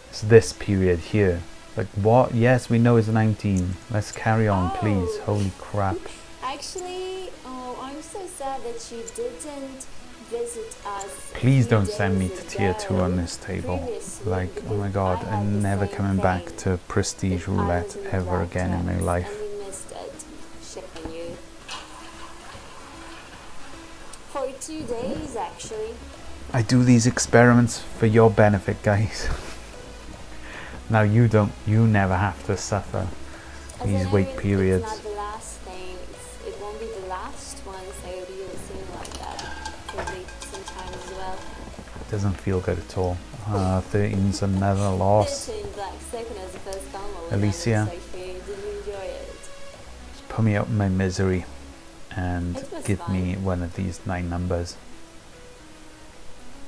It's this period here. Like, what? Yes, we know it's 19. Let's carry on, please. Holy crap. Actually, oh, I'm so sad that you didn't visit us. Please a few don't send me days to tier 2 on ago. this table. Previously, Like, oh my because god, I had I'm the never same coming back thing. to Prestige I was Roulette in the ever black again in my tax, life. And we missed it. Shame you. For 2 days, actually. I do these experiments for your benefit, guys. Now you never have to suffer As these I know wait it's periods. not the last thing. It won't be the last one, so you'll see like that probably sometime as well. Doesn't feel good at all. 13's another loss. 13 Black second as the first download. Alicia. Did you enjoy it? Just put me out of my misery and It was give me fun. one of these 9 numbers.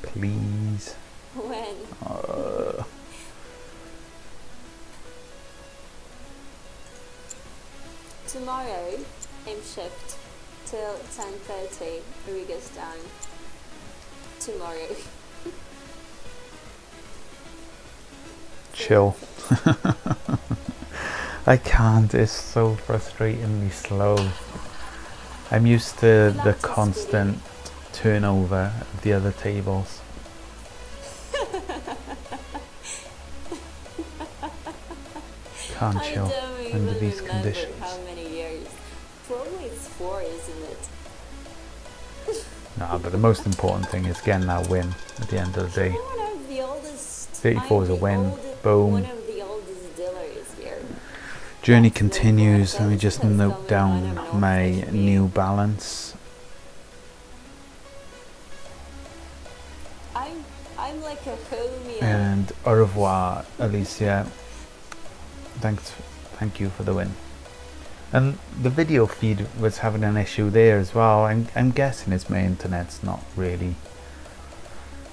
Please. When? Tomorrow, aim shift till 10:30 Riga's time. Tomorrow. Chill. I can't, it's so frustratingly slow. I'm used to the constant turnover of the other tables. Can't I chill don't even under these remember conditions. how many years. Probably it's 4, isn't it? No, but the most important thing is getting that win at the end of the day. One of the oldest. 34 is a I'm the win. oldest- Boom. One of the oldest dealers here. Journey That's the continues. one. Let me just That's note the one I down don't know my if I should New be. Balance. I'm like a homie. And au revoir, Alicia. Thank you for the win. And the video feed was having an issue there as well. I'm guessing it's my internet's not really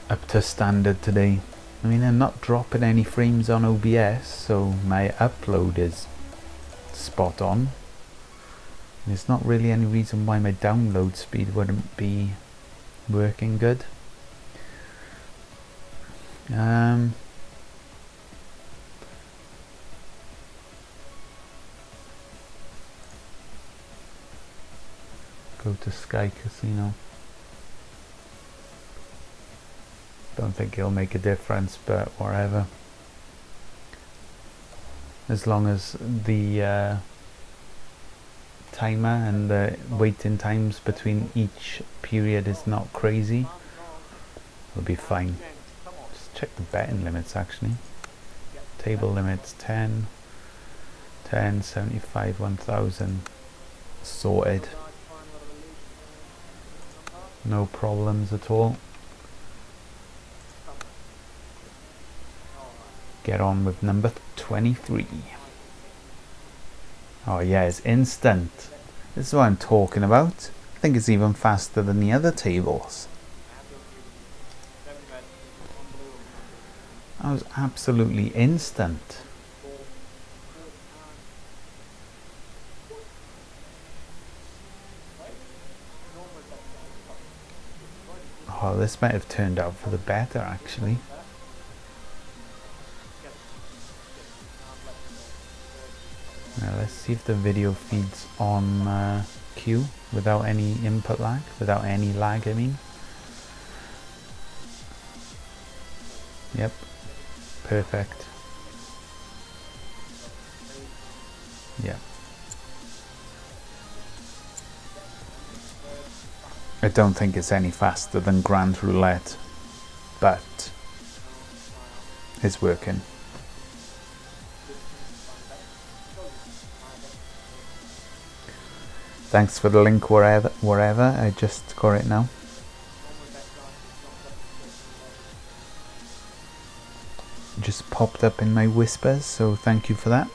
up to standard today. I mean, I'm not dropping any frames on OBS, so my upload is spot on. There's not really any reason why my download speed wouldn't be working good. Go to Sky Casino. Don't think it'll make a difference, but whatever. As long as the timer and the waiting times between each period is not crazy, we'll be fine. Just check the betting limits actually. Table limits 10, 10, 75, 1000. Sorted. No problems at all. Get on with number 23. Oh yeah, it's instant. This is what I'm talking about. I think it's even faster than the other tables. That was absolutely instant. Oh, this might have turned out for the better actually. Now let's see if the video feeds on cue without any input lag, without any lag I mean. Yep, perfect. Yeah. I don't think it's any faster than Grand Roulette, but it's working. Thanks for the link wherever, I just got it now. Just popped up in my whispers, so thank you for that.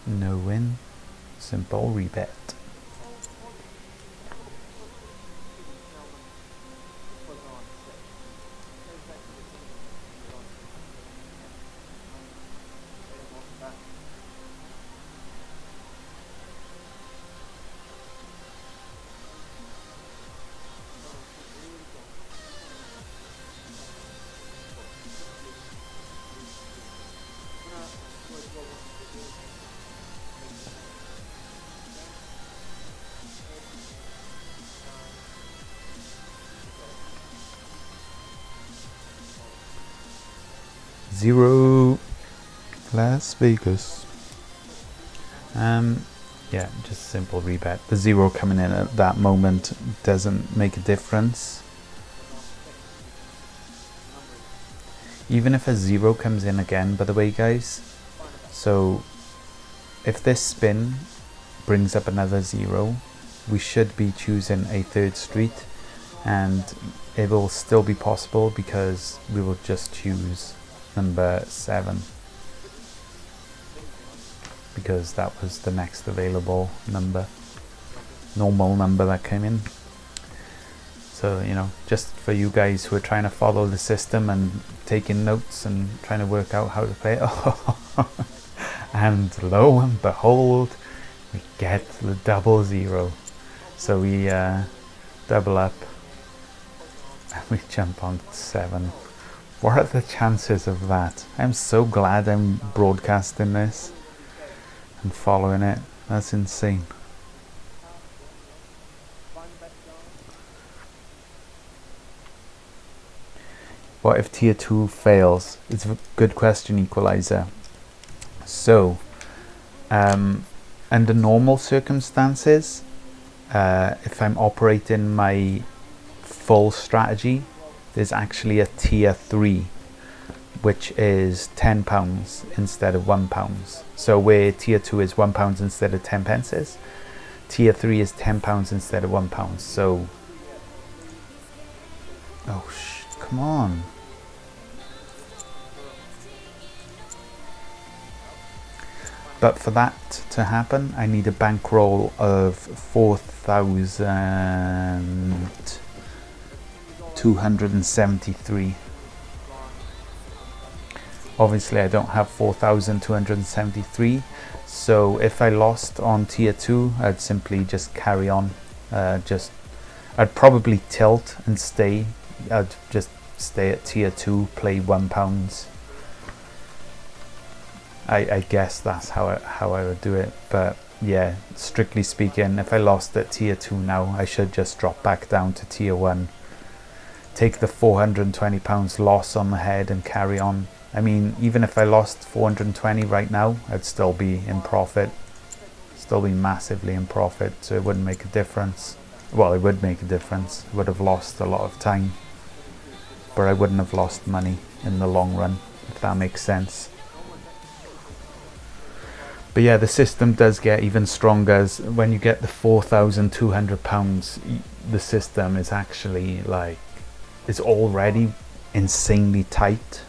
No win, simple rebet. Zero, Las Vegas. Yeah, just simple rebet. The zero coming in at that moment doesn't make a difference. Even if a zero comes in again, by the way guys, so if this spin brings up another zero, we should be choosing a third street, and it will still be possible because we will just choose number 7 because that was the next available number, normal number that came in. So, you know, just for you guys who are trying to follow the system and taking notes and trying to work out how to play it. And lo and behold, we get the double zero. So we double up and we jump on 7. What are the chances of that? I'm so glad I'm broadcasting this and following it. That's insane. What if tier 2 fails? It's a good question, Equalizer. So, under normal circumstances, if I'm operating my full strategy, there's actually a tier 3, which is £10 instead of £1. So where tier 2 is £1 instead of 10 pences, tier 3 is £10 instead of £1. So, oh come on. But for that to happen, I need a bankroll of 4,273. Obviously I don't have 4,273, So if I lost on tier 2, I'd simply just carry on. I'd probably tilt and stay. I'd just stay at tier 2, play £1. I guess that's how I would do it. But yeah, strictly speaking, if I lost at tier 2 now, I should just drop back down to tier 1. Take the £420 loss on the head and carry on. I mean, even if I lost 420 right now, I'd still be in profit. Still be massively in profit, so it wouldn't make a difference. Well, it would make a difference. I would have lost a lot of time, but I wouldn't have lost money in the long run, if that makes sense. But yeah, the system does get even stronger as when you get the £4,200. The system is actually like, it's already insanely tight.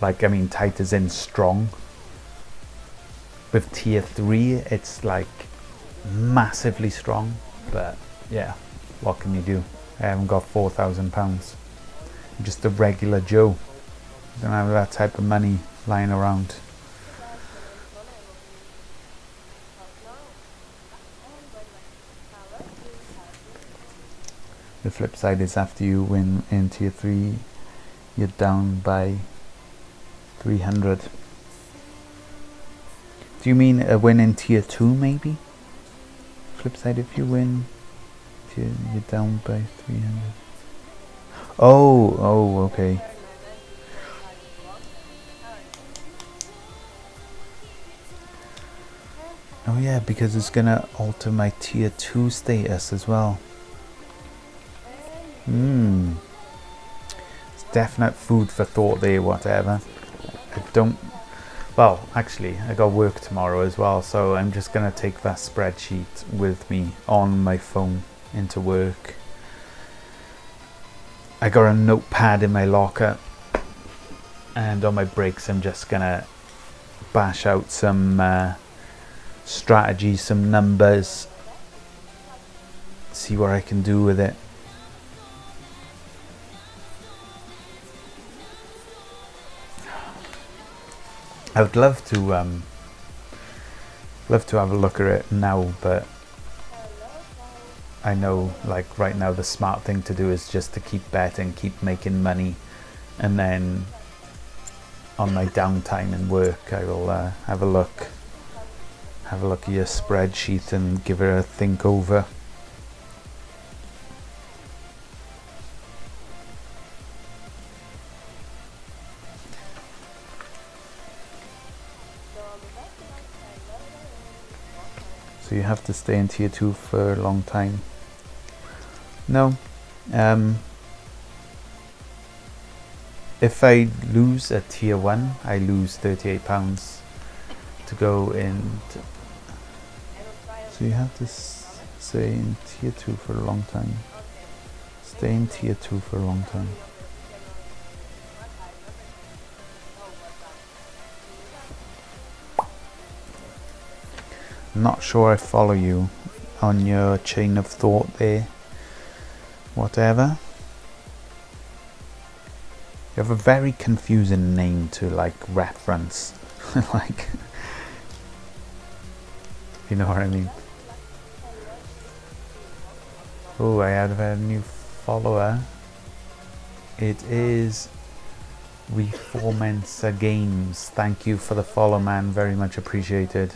Like, I mean, tight as in strong. With tier 3, it's like massively strong. But yeah, what can you do? I haven't got £4,000. I'm just a regular Joe. Don't have that type of money lying around. The flip side is after you win in tier 3, you're down by 300. Do you mean a win in tier 2 maybe? Flip side, if you win, you're down by 300. Oh, okay. Oh yeah, because it's gonna alter my tier 2 status as well. It's definite food for thought there, whatever. Well, actually, I got work tomorrow as well, so I'm just gonna take that spreadsheet with me on my phone into work. I got a notepad in my locker, and on my breaks I'm just gonna bash out some strategies, some numbers, see what I can do with it. I would love to have a look at it now, but I know, like, right now the smart thing to do is just to keep betting, keep making money, and then on my downtime in work I will have a look at your spreadsheet and give it a think over. So you have to stay in tier 2 for a long time. No. If I lose at tier 1, I lose £38 to go in. So you have to stay in tier 2 for a long time. Stay in tier 2 for a long time. Not sure I follow you on your chain of thought there. Whatever. You have a very confusing name to, like, reference. Like, you know what I mean? Oh, I have a new follower. It is Reformensa Games. Thank you for the follow, man. Very much appreciated.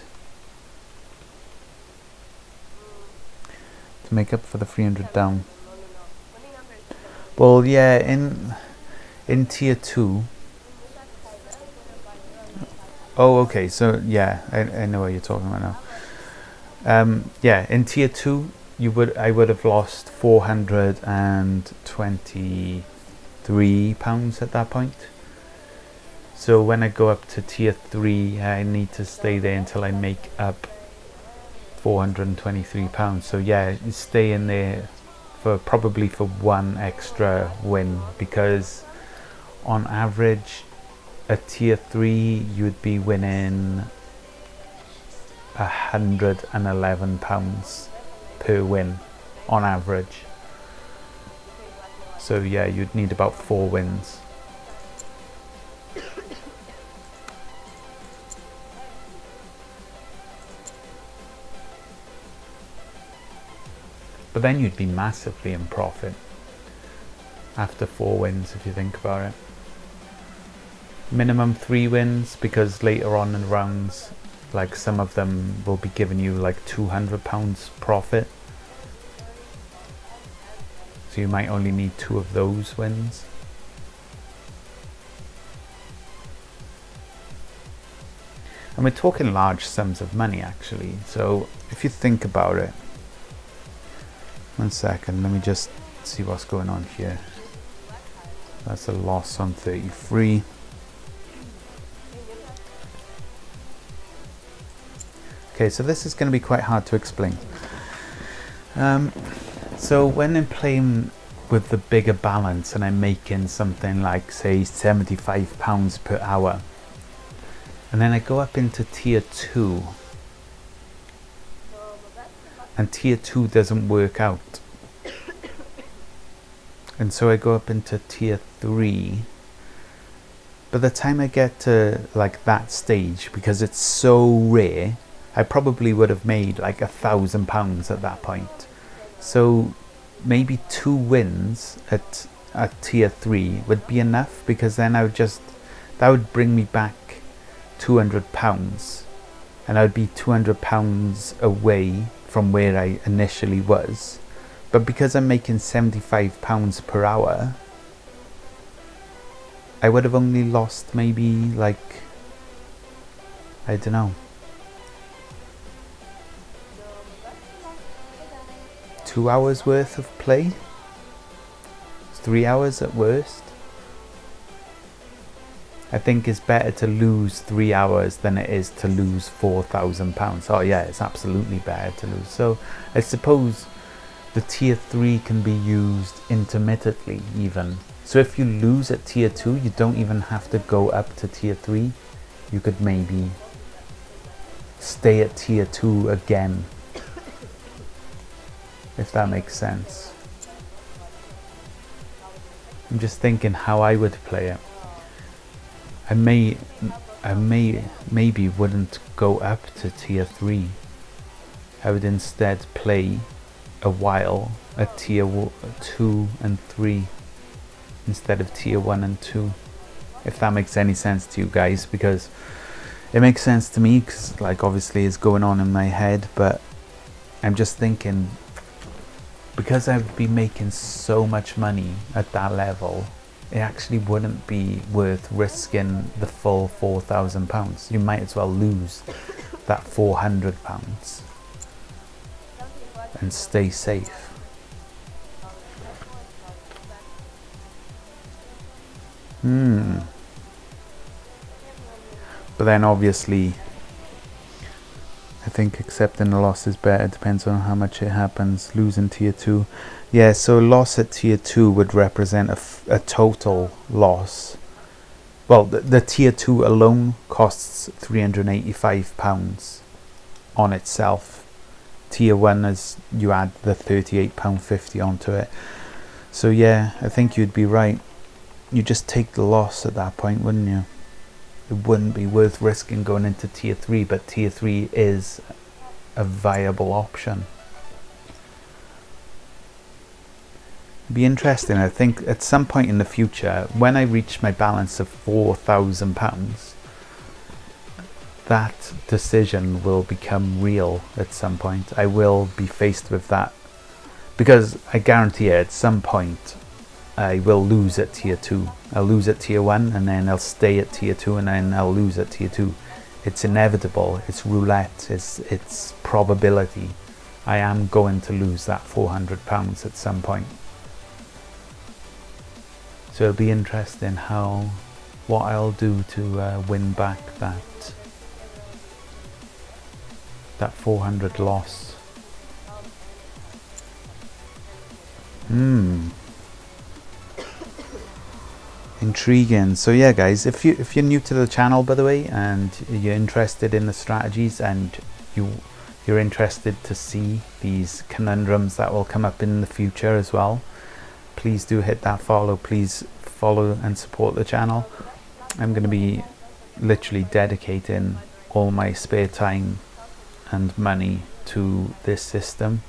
To make up for the 300 down. Well, yeah, in tier 2. Oh, okay. So yeah, I know what you're talking about now. Yeah, in tier 2, I would have lost £423 at that point. So when I go up to tier 3, I need to stay there until I make up £423. So yeah, you stay in there for probably for one extra win, because on average at tier 3 you'd be winning £111 per win on average. So yeah, you'd need about 4 wins. But then you'd be massively in profit after 4 wins if you think about it. Minimum 3 wins, because later on in the rounds, like some of them will be giving you like £200 profit. So you might only need 2 of those wins. And we're talking large sums of money actually. So if you think about it, 1 second, let me just see what's going on here. That's a loss on 33. Okay, so this is going to be quite hard to explain. So when I'm playing with the bigger balance and I'm making something like, say, £75 per hour, and then I go up into tier 2, and tier 2 doesn't work out, and so I go up into tier 3. By the time I get to like that stage, because it's so rare, I probably would have made like £1,000 at that point. So maybe 2 wins at tier 3 would be enough, because then that would bring me back £200, and I would be £200 away from where I initially was. But because I'm making £75 per hour, I would have only lost maybe like, I don't know, 2 hours worth of play, 3 hours at worst. I think it's better to lose 3 hours than it is to lose £4,000. Oh yeah, it's absolutely better to lose. So I suppose the tier 3 can be used intermittently even. So if you lose at tier 2, you don't even have to go up to tier 3. You could maybe stay at tier 2 again, if that makes sense. I'm just thinking how I would play it. I maybe wouldn't go up to tier 3. I would instead play a while at tier 2 and 3 instead of tier 1 and 2, if that makes any sense to you guys, because it makes sense to me, because like obviously it's going on in my head. But I'm just thinking, because I've been making so much money at that level, it actually wouldn't be worth risking the full £4,000. You might as well lose that £400 and stay safe. But then obviously I think accepting the loss is better. Depends on how much it happens. Losing tier 2. Yeah, so loss at tier 2 would represent a total loss. Well, the tier 2 alone costs £385 on itself. Tier 1 is you add the £38.50 onto it. So yeah, I think you'd be right. You just take the loss at that point, wouldn't you? It wouldn't be worth risking going into tier 3, but tier 3 is a viable option. It'd be interesting. I think at some point in the future, when I reach my balance of £4,000, that decision will become real at some point. I will be faced with that, because I guarantee at some point I will lose at tier 2. I'll lose at tier 1, and then I'll stay at tier 2, and then I'll lose at tier 2. It's inevitable. It's roulette. It's probability. I am going to lose that £400 at some point. So it'll be interesting what I'll do to win back that 400 loss. Intriguing. So yeah guys, if you're new to the channel, by the way, and you're interested in the strategies, and you're interested to see these conundrums that will come up in the future as well, please do hit that follow. Please follow and support the channel. I'm going to be literally dedicating all my spare time and money to this system.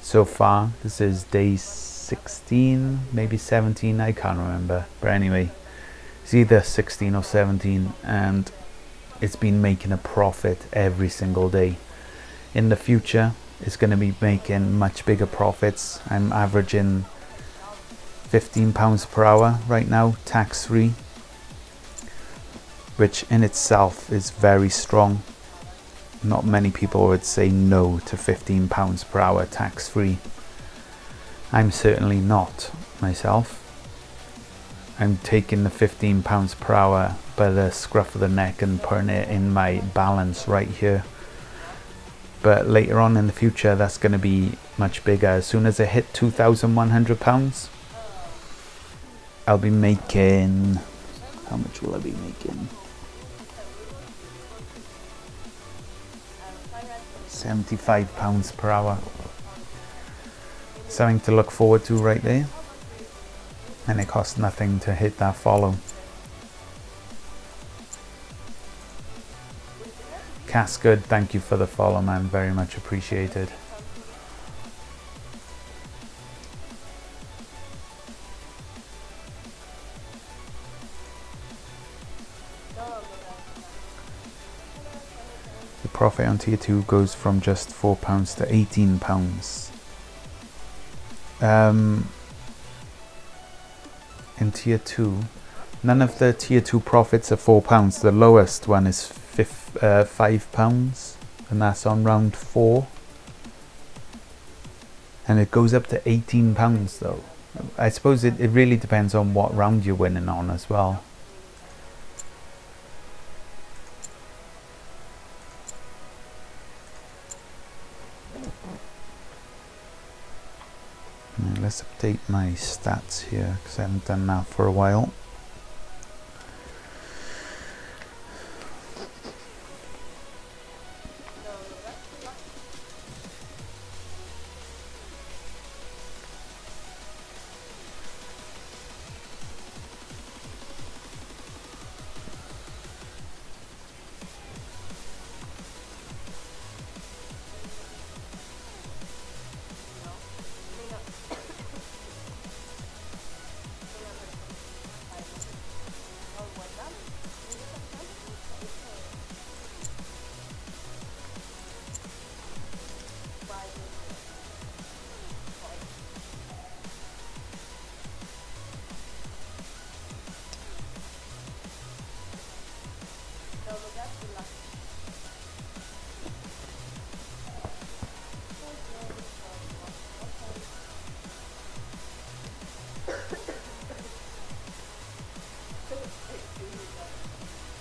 so far. This is day 16, maybe 17, I can't remember, but anyway, it's either 16 or 17, and it's been making a profit every single day. In the future, it's going to be making much bigger profits. I'm averaging £15 per hour right now, tax free, which in itself is very strong. Not many people would say no to £15 per hour tax free. I'm certainly not myself. I'm taking the £15 per hour by the scruff of the neck and putting it in my balance right here. But later on in the future, that's going to be much bigger. As soon as I hit £2,100, I'll be making... How much will I be making? £75 per hour. Something to look forward to right there. And it costs nothing to hit that follow. Casgood, thank you for the follow, man. Very much appreciated. The profit on tier 2 goes from just £4 to £18. In tier 2, none of the tier 2 profits are £4. The lowest one is £5, and that's on round 4, and it goes up to £18 though. I suppose it really depends on what round you're winning on as well. Now let's update my stats here, because I haven't done that for a while.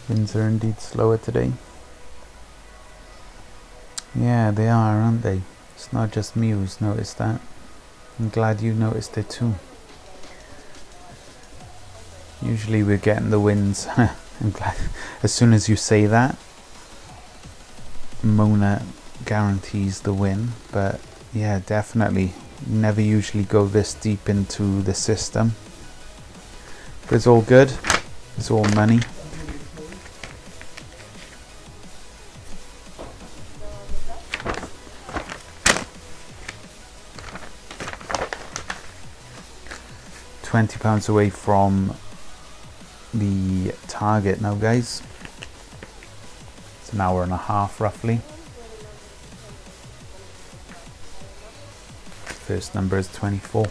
Winds are indeed slower today. Yeah, they are, aren't they? It's not just me who's noticed that. I'm glad you noticed it too. Usually we're getting the winds. I'm glad. As soon as you say that, Mona guarantees the win. But yeah, definitely. Never usually go this deep into the system. But it's all good. It's all money. £20 away from the target now, guys. It's an hour and a half roughly. First number is 24.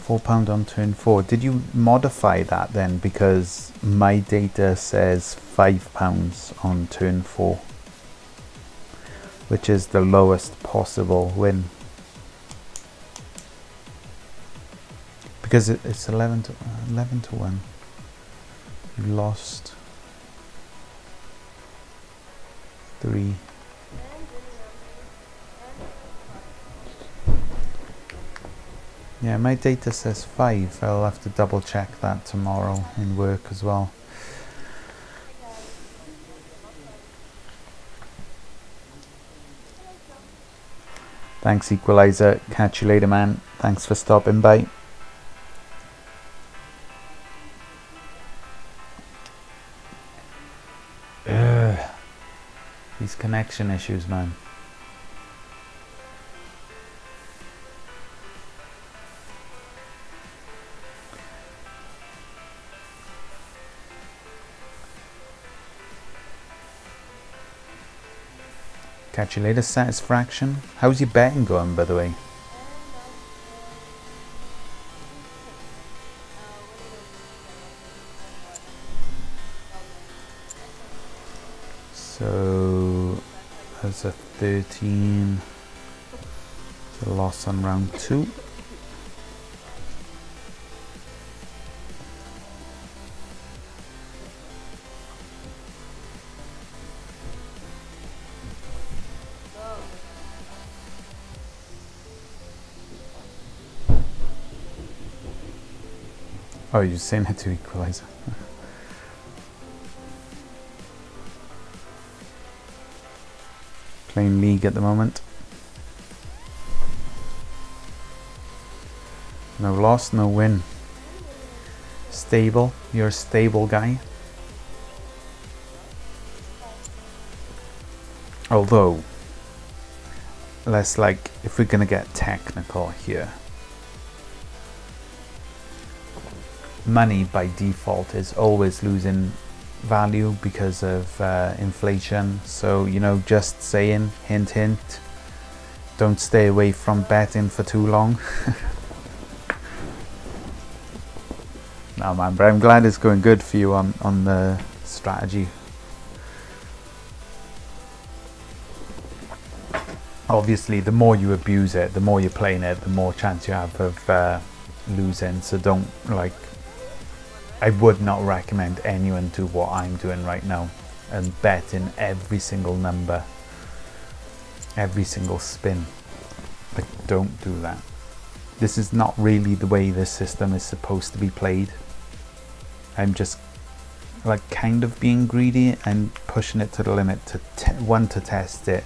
£4 on turn 4. Did you modify that then? Because my data says £5 on turn 4, which is the lowest possible win. Because it's 11 to 1. You lost 3. Yeah, my data says 5. I'll have to double check that tomorrow in work as well. Thanks, Equalizer. Catch you later, man. Thanks for stopping by. These connection issues, man. Catch you later, Satisfaction. How's your betting going, by the way? So that's a 13. It's a loss on round 2. Oh, you're saying it to equalizer. Playing League at the moment. No loss, no win. Stable. You're a stable guy. Although, let's like, if we're gonna get technical here. Money by default is always losing value because of inflation. So, you know, just saying, hint hint, don't stay away from betting for too long. No man, but I'm glad it's going good for you on the strategy. Obviously, the more you abuse it, the more you're playing it, the more chance you have of losing. So don't, like, I would not recommend anyone do what I'm doing right now and bet in every single number, every single spin. Like, don't do that. This is not really the way this system is supposed to be played. I'm just like kind of being greedy and pushing it to the limit to one, to test it,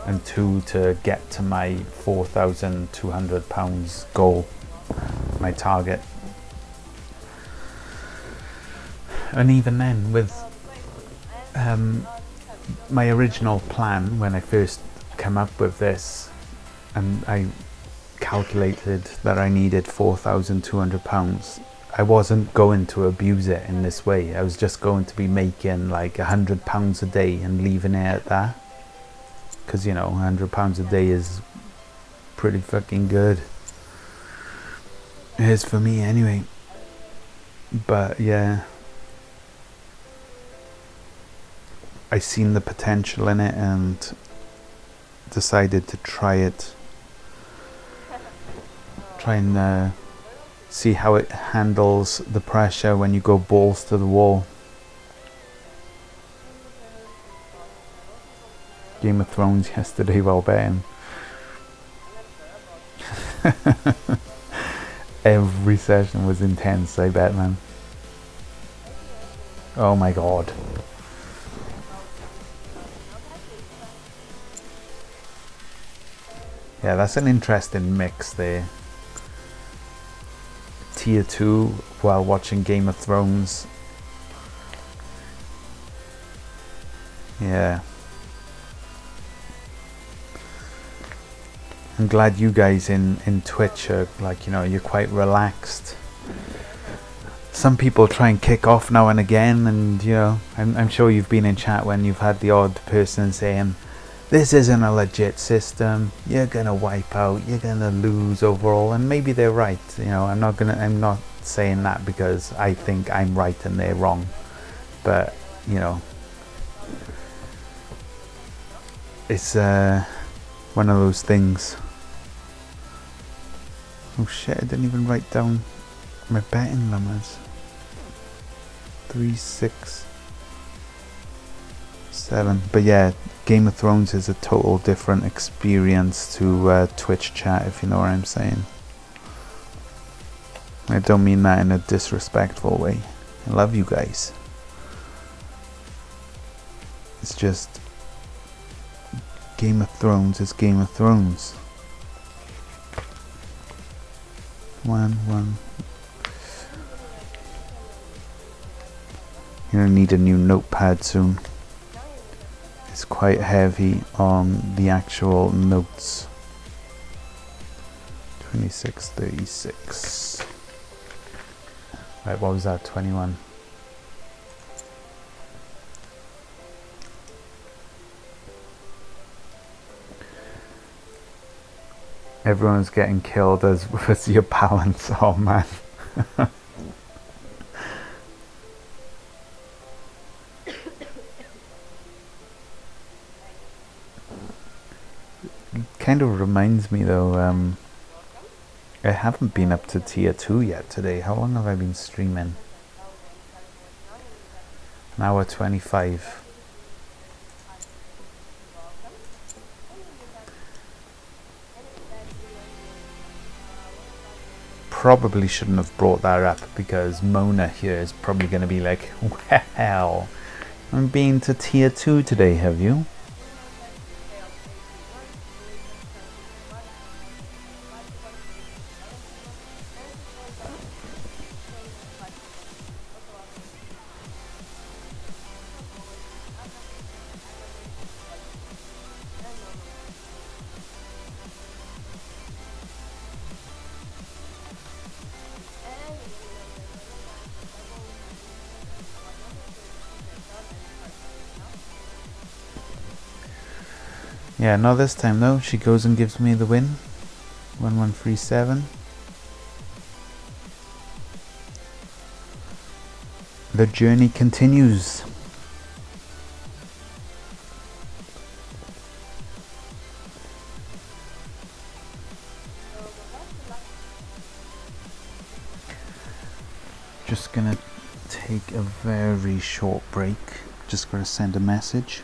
and two, to get to my £4,200 goal, my target. And even then, with my original plan when I first came up with this, and I calculated that I needed £4,200, I wasn't going to abuse it in this way. I was just going to be making like £100 a day and leaving it at that. Because, you know, £100 a day is pretty fucking good. It is for me anyway. But yeah, I seen the potential in it and decided to try it. Try and see how it handles the pressure when you go balls to the wall. Game of Thrones yesterday while betting. Every session was intense, I bet, man. Oh my god. Yeah, that's an interesting mix there. Tier 2 while watching Game of Thrones. Yeah. I'm glad you guys in Twitch are like, you know, you're quite relaxed. Some people try and kick off now and again, and you know, I'm sure you've been in chat when you've had the odd person saying, this isn't a legit system, you're gonna wipe out, you're gonna lose overall, and maybe they're right. You know, I'm not saying that because I think I'm right and they're wrong, but you know, it's one of those things. Oh shit, I didn't even write down my betting numbers. 3, 6, 7. But yeah, Game of Thrones is a total different experience to Twitch chat, if you know what I'm saying. I don't mean that in a disrespectful way. I love you guys. It's just Game of Thrones is Game of Thrones. 1. You're gonna need a new notepad soon. is quite heavy on the actual notes. 2636. Right, what was that? 21. Everyone's getting killed as was your balance. Oh man. Kind of reminds me though, I haven't been up to tier 2 yet today. How long have I been streaming? An hour 25. Probably shouldn't have brought that up because Mona here is probably going to be like, well, I'm being to tier 2 today, have you? Yeah, not this time though. She goes and gives me the win. 1137. The journey continues. Just gonna take a very short break. Just gotta send a message.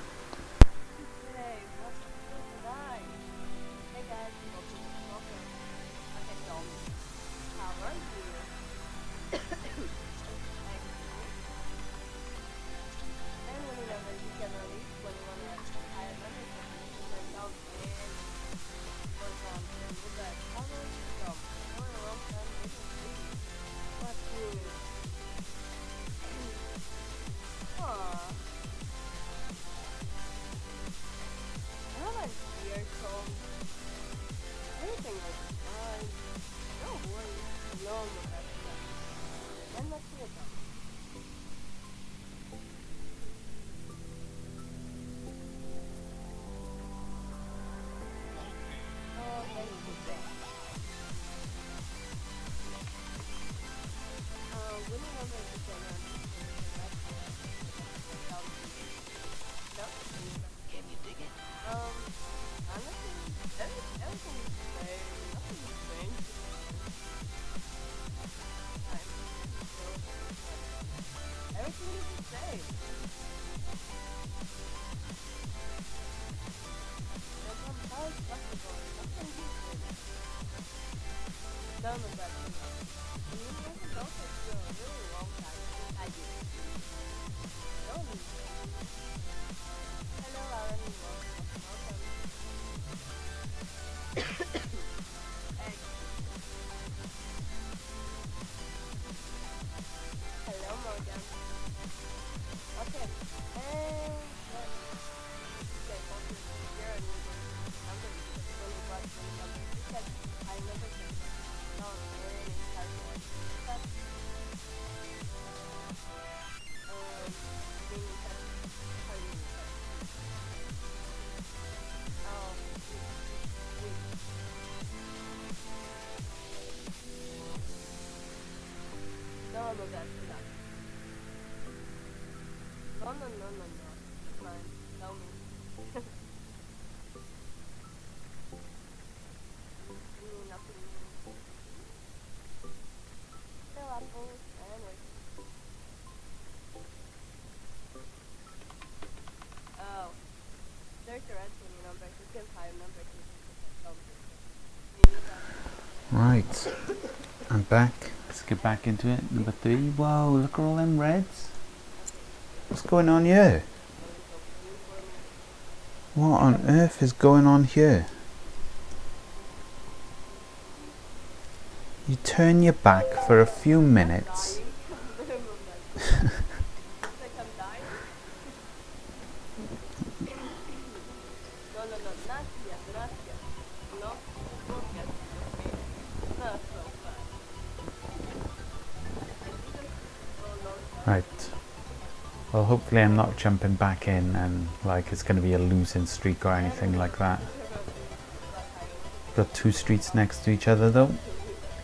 Right, I'm back. Let's get back into it. Number 3. Whoa, look at all them reds. What's going on here? What on earth is going on here? You turn your back for a few minutes. Right. Well, hopefully I'm not jumping back in and like it's going to be a losing streak or anything like that. Got two streets next to each other though.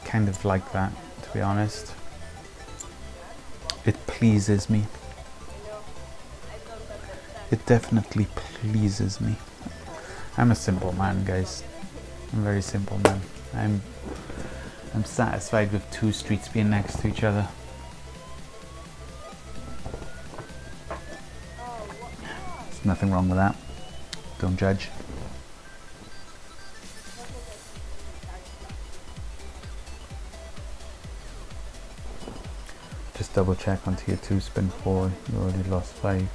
Kind of like that, to be honest. It pleases me. It definitely pleases me. I'm a simple man, guys. I'm a very simple man. I'm satisfied with two streets being next to each other. There's nothing wrong with that. Don't judge. Just double check on tier 2, spin 4, you already lost 5.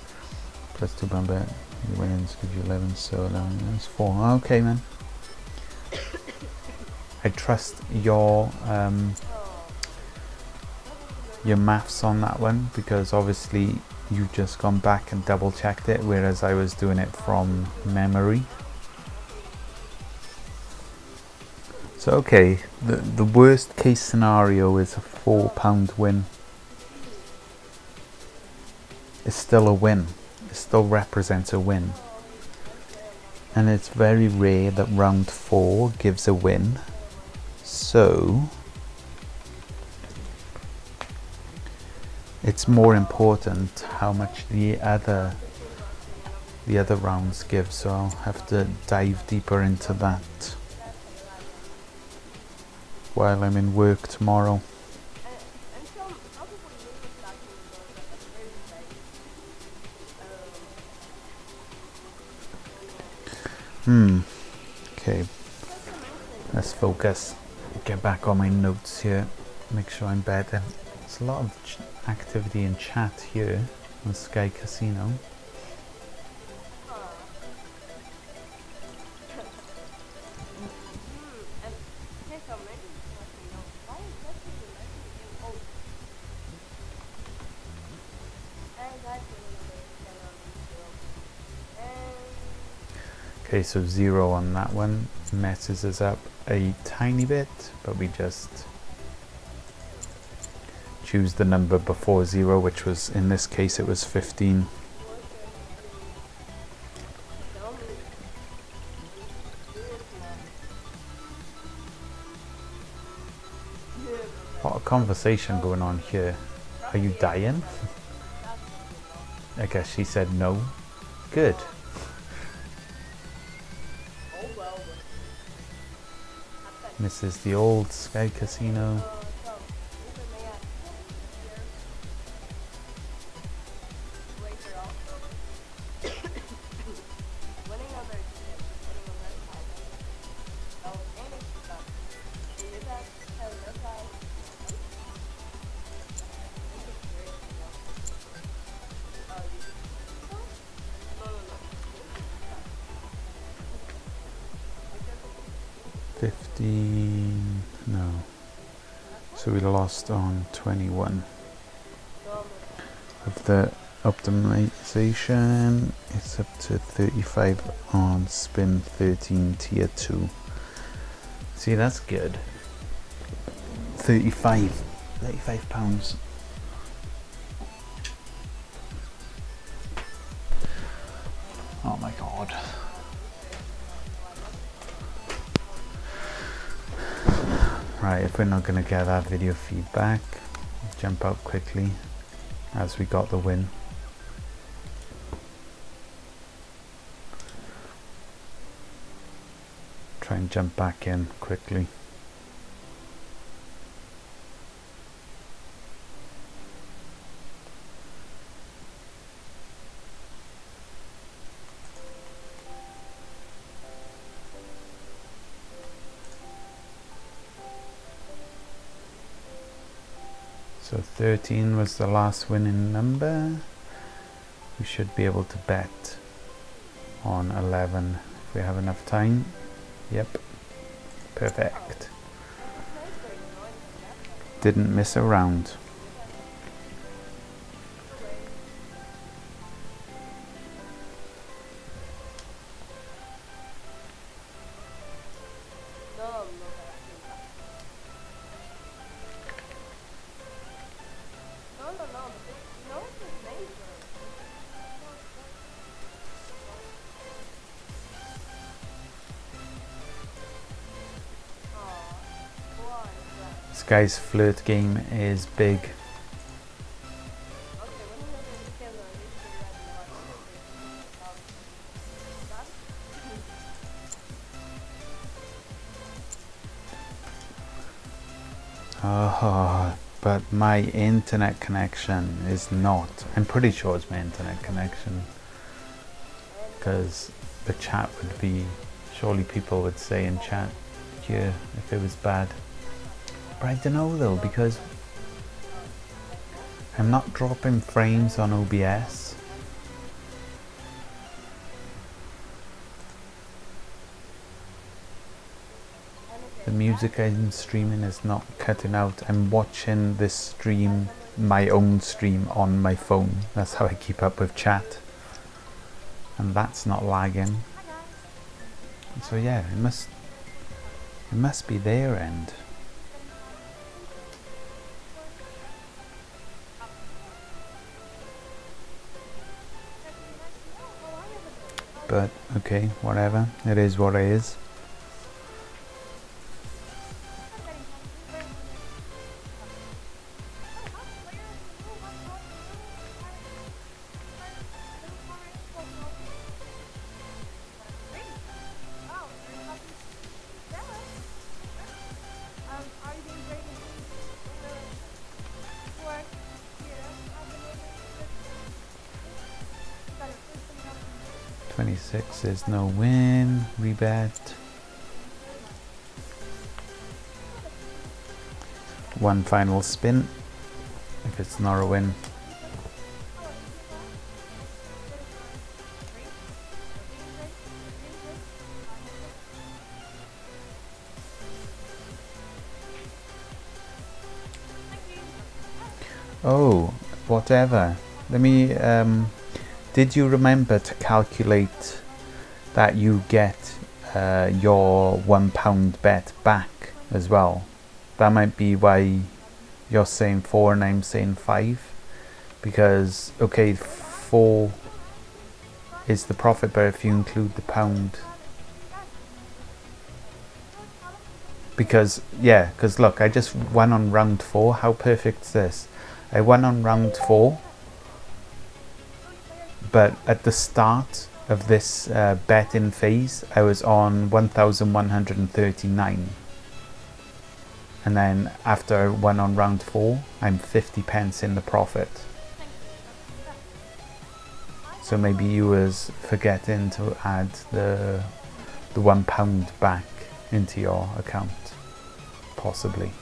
Press 2 bump bet, your winnings gives you 11, so 11 is 4. Okay, man. I trust your maths on that one, because obviously you've just gone back and double checked it, whereas I was doing it from memory. So okay, the worst case scenario is a £4 win. It's still a win. It still represents a win. And it's very rare that round 4 gives a win. So it's more important how much the other rounds give, so I'll have to dive deeper into that while I'm in work tomorrow. Okay, let's focus. Get back on my notes here, make sure I'm better. There's a lot of activity in chat here on Sky Casino. Okay, so 0 on that one messes us up a tiny bit, but we just choose the number before 0, which was, in this case, it was 15. What a conversation going on here. Are you dying? I guess she said no. Good. This is the old Sky Casino. No. So we lost on 21. Of the optimization, it's up to 35 on spin 13 tier 2. See, that's good. 35 pounds. Oh my god. Right, if we're not going to get that video feedback, jump out quickly as we got the win. Try and jump back in quickly. So 13 was the last winning number. We should be able to bet on 11 if we have enough time. Yep, perfect. Didn't miss a round. guy's flirt game is big. Oh, but my internet connection is not. I'm pretty sure it's my internet connection. Because the chat would be, surely people would say in chat here if it was bad. But I don't know though, because I'm not dropping frames on OBS. The music I'm streaming is not cutting out. I'm watching this stream, my own stream, on my phone. That's how I keep up with chat. And that's not lagging. So yeah, it must be their end. But okay, whatever. It is what it is. Are you doing great in work here? I've been able to got a system helping. 26 is no win. Rebet. One final spin. If it's not a win. Oh, whatever. Let me, did you remember to calculate that you get your £1 bet back as well? That might be why you're saying 4 and I'm saying 5. Because, okay, 4 is the profit, but if you include the pound. Because, yeah, because look, I just won on round 4. How perfect is this? I won on round 4, but at the start of this betting phase, I was on 1,139. And then after I won on round 4, I'm 50 pence in the profit. So maybe you was forgetting to add the £1 back into your account, possibly.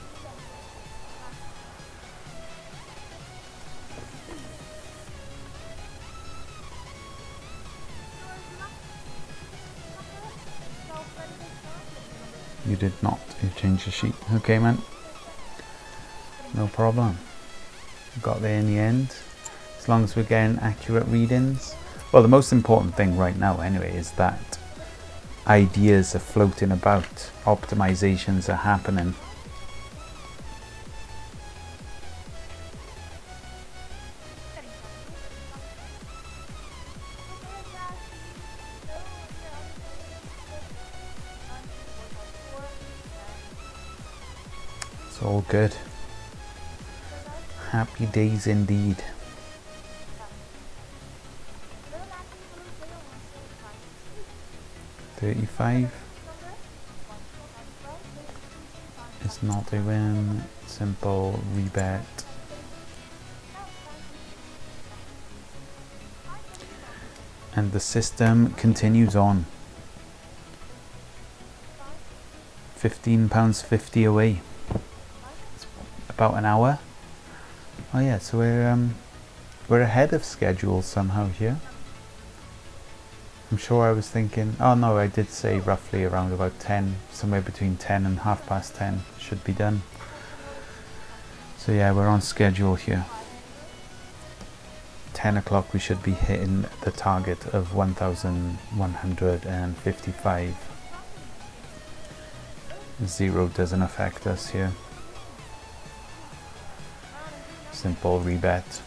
You did not. You changed the sheet. Okay, man. No problem. Got there in the end. As long as we're getting accurate readings. Well, the most important thing right now, anyway, is that ideas are floating about. Optimizations are happening. It's all good. Happy days indeed. $35 is not a win. Simple rebet. And the system continues on. £15.50 away. It's about an hour. Oh yeah, so we're ahead of schedule somehow here. I'm sure I was thinking, oh no, I did say roughly around about 10, somewhere between 10 and 10:30 should be done. So yeah, we're on schedule here. 10 o'clock we should be hitting the target of 1,155. Zero doesn't affect us here. Simple rebet.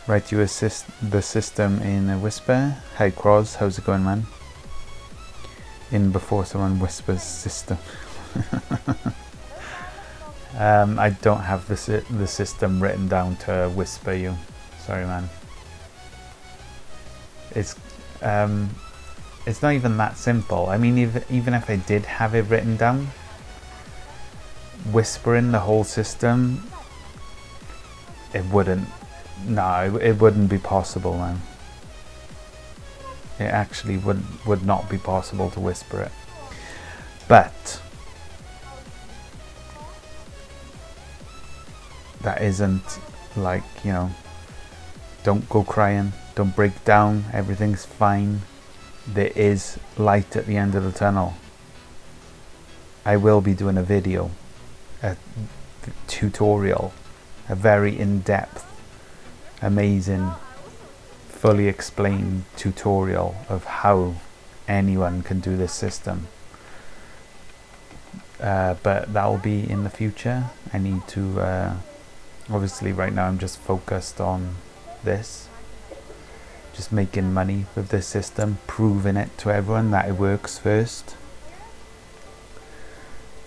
Right, you assist the system in a whisper. Hey Croz, how's it going, man? In before someone whispers system. I don't have the system written down to whisper you. Sorry, man. It's not even that simple. I mean, even if I did have it written down, whispering the whole system, it wouldn't. No, it wouldn't be possible, man. It actually would not be possible to whisper it. But that isn't like, you know, don't go crying, don't break down, everything's fine. There is light at the end of the tunnel. I will be doing a video, a tutorial, a very in-depth, amazing, fully explained tutorial of how anyone can do this system. But that will be in the future. I need to, obviously right now I'm just focused on this. Just making money with this system, proving it to everyone that it works first.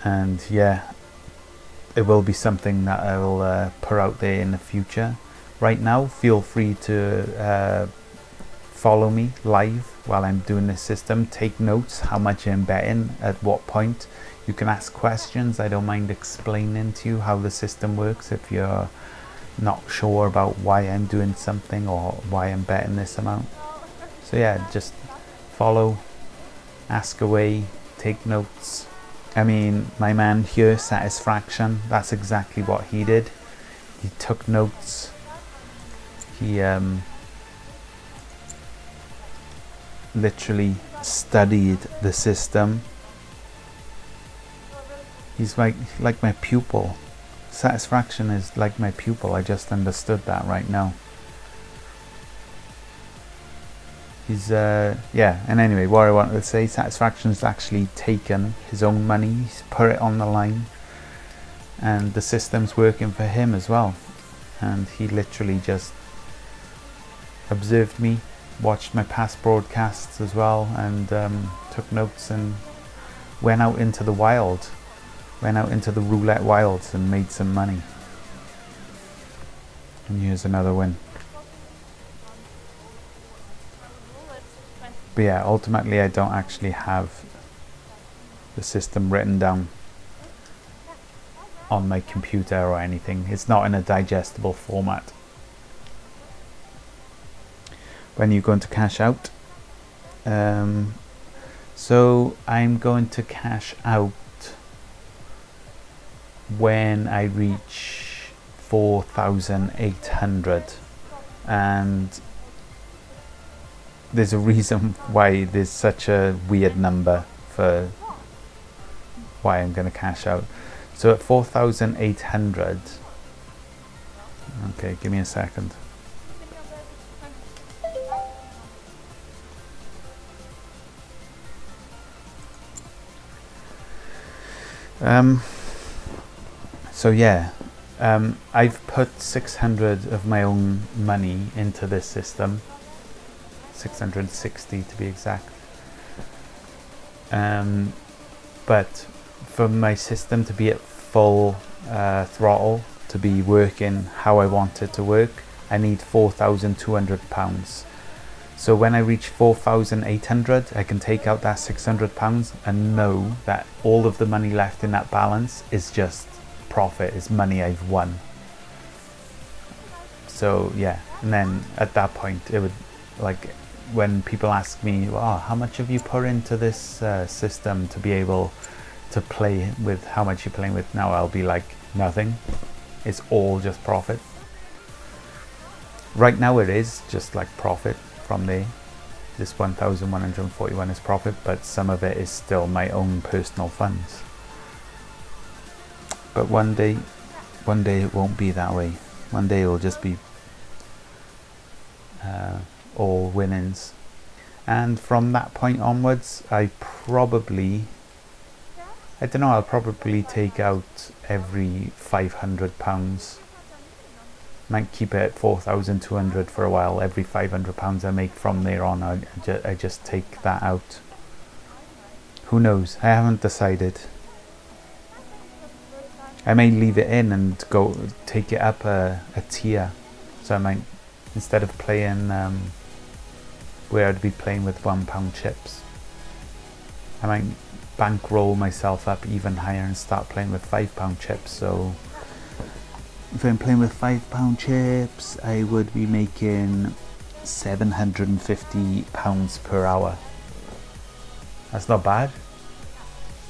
And yeah, it will be something that I will put out there in the future. Right now, feel free to follow me live while I'm doing this system. Take notes, how much I'm betting, at what point. You can ask questions. I don't mind explaining to you how the system works if you're not sure about why I'm doing something or why I'm betting this amount. So yeah, just follow, ask away, take notes. I mean, my man here, Satisfaction, that's exactly what he did. He took notes. He literally studied the system. He's like my pupil. Satisfaction is like my pupil. I just understood that right now. He's yeah, and anyway, what I wanted to say, Satisfaction's actually taken his own money, he's put it on the line, and the system's working for him as well. And he literally just observed me, watched my past broadcasts as well, and took notes and went out into the wild. Went out into the roulette wilds and made some money. And here's another win. But yeah, ultimately I don't actually have the system written down on my computer or anything. It's not in a digestible format. When you're going to cash out, so I'm going to cash out when I reach 4,800, and there's a reason why there's such a weird number for why I'm going to cash out. So at 4,800, okay, give me a second. So yeah, I've put 600 of my own money into this system, 660 to be exact. But for my system to be at full throttle, to be working how I want it to work, I need £4,200. So when I reach 4,800, I can take out that £600 and know that all of the money left in that balance is just profit, is money I've won. So yeah, and then at that point it would, like, when people ask me, oh, how much have you put into this system to be able to play with, how much you're playing with now, I'll be like, nothing. It's all just profit. Right now it is just like profit from there. This 1,141 is profit, but some of it is still my own personal funds. But one day it won't be that way. One day it'll just be all winnings. And from that point onwards, I'll probably take out every £500 Might keep it at 4,200 for a while. Every £500 I make from there on, I just take that out. Who knows? I haven't decided. I may leave it in and go take it up a tier. So I might, instead of playing where I'd be playing with £1 chips, I might bankroll myself up even higher and start playing with £5 chips. So if I'm playing with £5 chips, I would be making £750 per hour. That's not bad.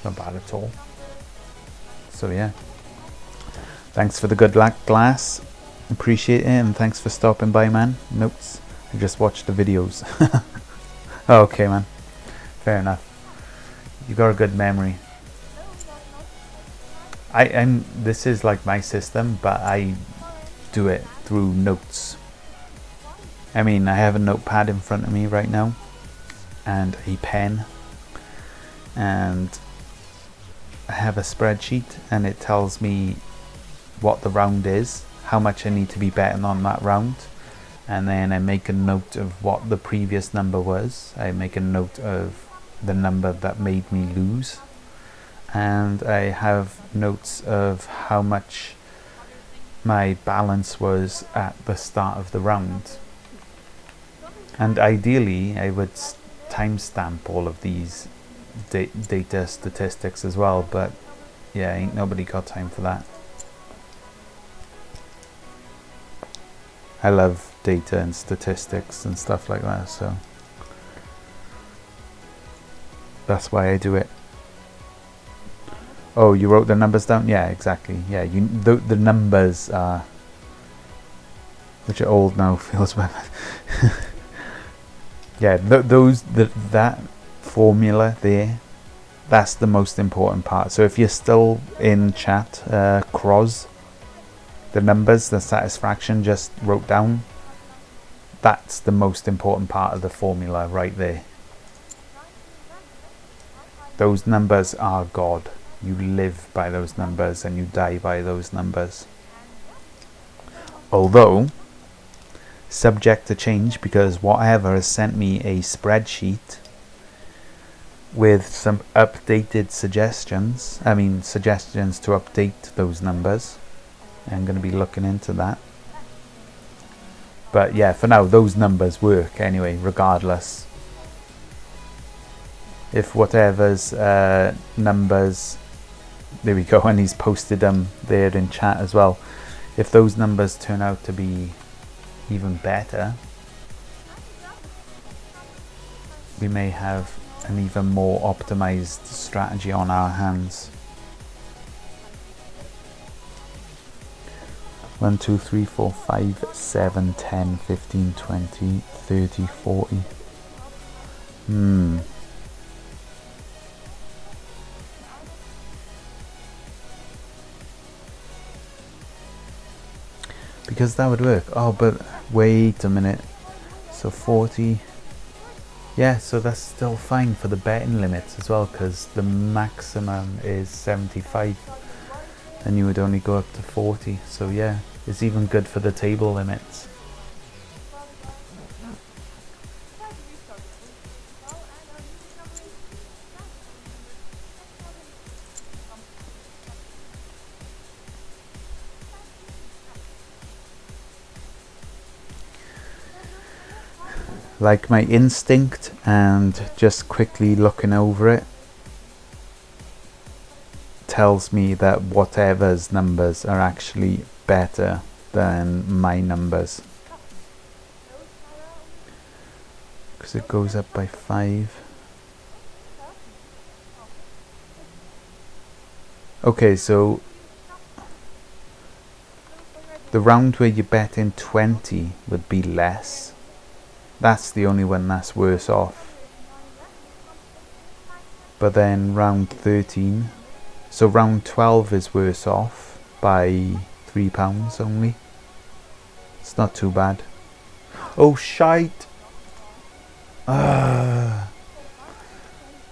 Not bad at all. So yeah. Thanks for the good luck, Glass. Appreciate it, and thanks for stopping by, man. Notes. I just watched the videos. Okay, man. Fair enough. You got a good memory. This is like my system, but I do it through notes. I mean, I have a notepad in front of me right now and a pen, and I have a spreadsheet, and it tells me what the round is, how much I need to be betting on that round, and then I make a note of what the previous number was. I make a note of the number that made me lose, and I have notes of how much my balance was at the start of the round. And ideally I would timestamp all of these data statistics as well, but yeah, ain't nobody got time for that. I love data and statistics and stuff like that, so that's why I do it. Oh, you wrote the numbers down? Yeah, exactly. Yeah, the numbers are, which are old now, feels bad. Yeah, that formula there, that's the most important part. So if you're still in chat, Croz, the numbers, the satisfaction just wrote down, that's the most important part of the formula right there. Those numbers are God. You live by those numbers and you die by those numbers. Although subject to change, because whatever has sent me a spreadsheet with some updated suggestions. I mean, suggestions to update those numbers. I'm going to be looking into that. But yeah, for now, those numbers work anyway, regardless. If whatever's numbers, there we go, and he's posted them there in chat as well. If those numbers turn out to be even better, we may have an even more optimized strategy on our hands. 1, 2, 3, 4, 5, 7, 10, 15, 20, 30, 40. Because that would work. Oh, but wait a minute. So 40. Yeah, so that's still fine for the betting limits as well, because the maximum is 75 and you would only go up to 40. So yeah, it's even good for the table limits. Like my instinct and just quickly looking over it tells me that whatever's numbers are actually better than my numbers, because it goes up by 5. Okay, so the round where you bet in 20 would be less. That's the only one that's worse off. But then round 13, so round 12 is worse off by £3 only. It's not too bad. Oh shite!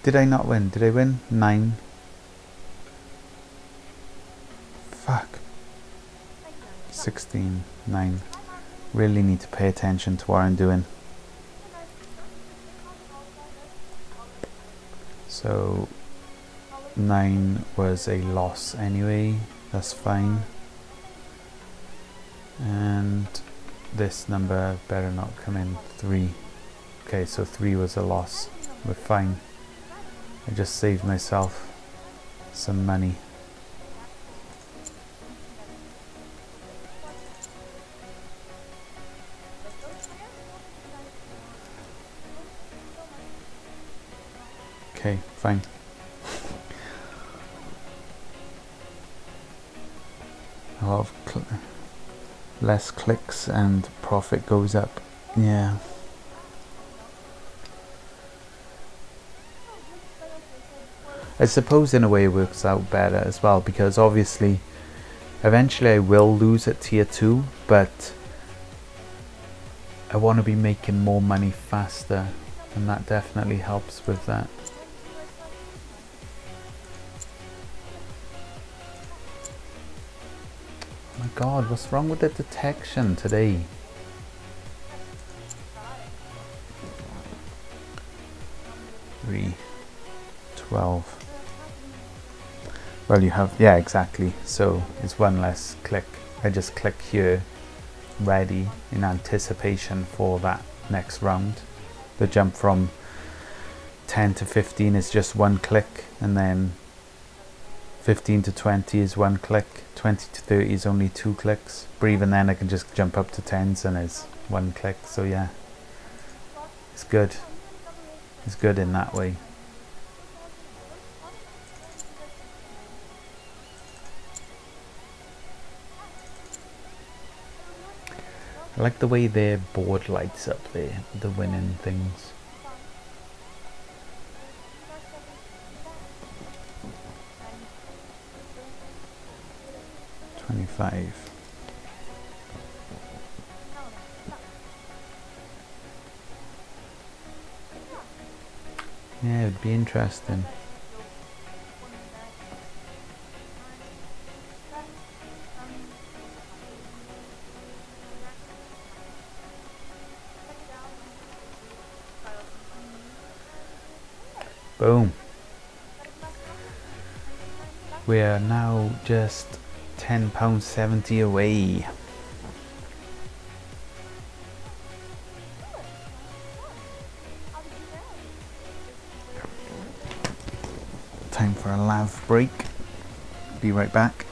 Did I not win? Did I win? 9. 16, 9. Really need to pay attention to what I'm doing. So 9 was a loss anyway, that's fine. And this number better not come in. 3. Okay, so 3 was a loss. We're fine. I just saved myself some money. Okay, fine. A lot of less clicks and profit goes up. Yeah. I suppose in a way it works out better as well, because obviously eventually I will lose at tier 2, but I want to be making more money faster, and that definitely helps with that. Oh my god, what's wrong with the detection today? Three, 12. Well, you have, yeah, exactly. So it's one less click. I just click here, ready, in anticipation for that next round. The jump from 10 to 15 is just one click, and then 15 to 20 is one click, 20 to 30 is only 2 clicks. But even then I can just jump up to 10s and it's one click. So yeah, it's good. It's good in that way. I like the way their board lights up there, the winning things. $25. Yeah, it would be interesting. Boom. We are now just £10.70 away. Time for a lav break. Be right back.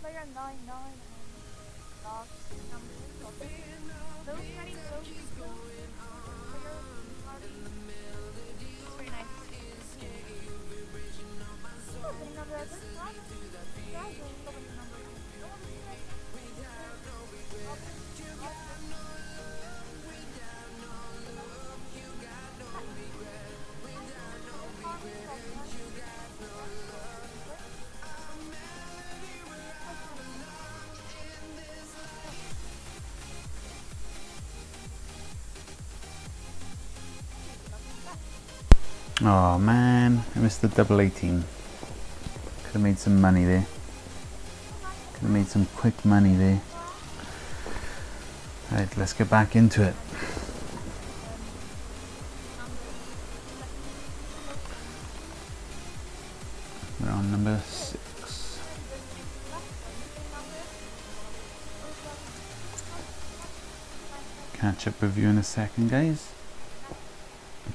Player 99 lost number. Those ready, those very nice. Opening number at this time. Opening number. Oh man, I missed the double 18. Could have made some money there. Could have made some quick money there. Right, let's get back into it. We're on number 6. Catch up with you in a second, guys.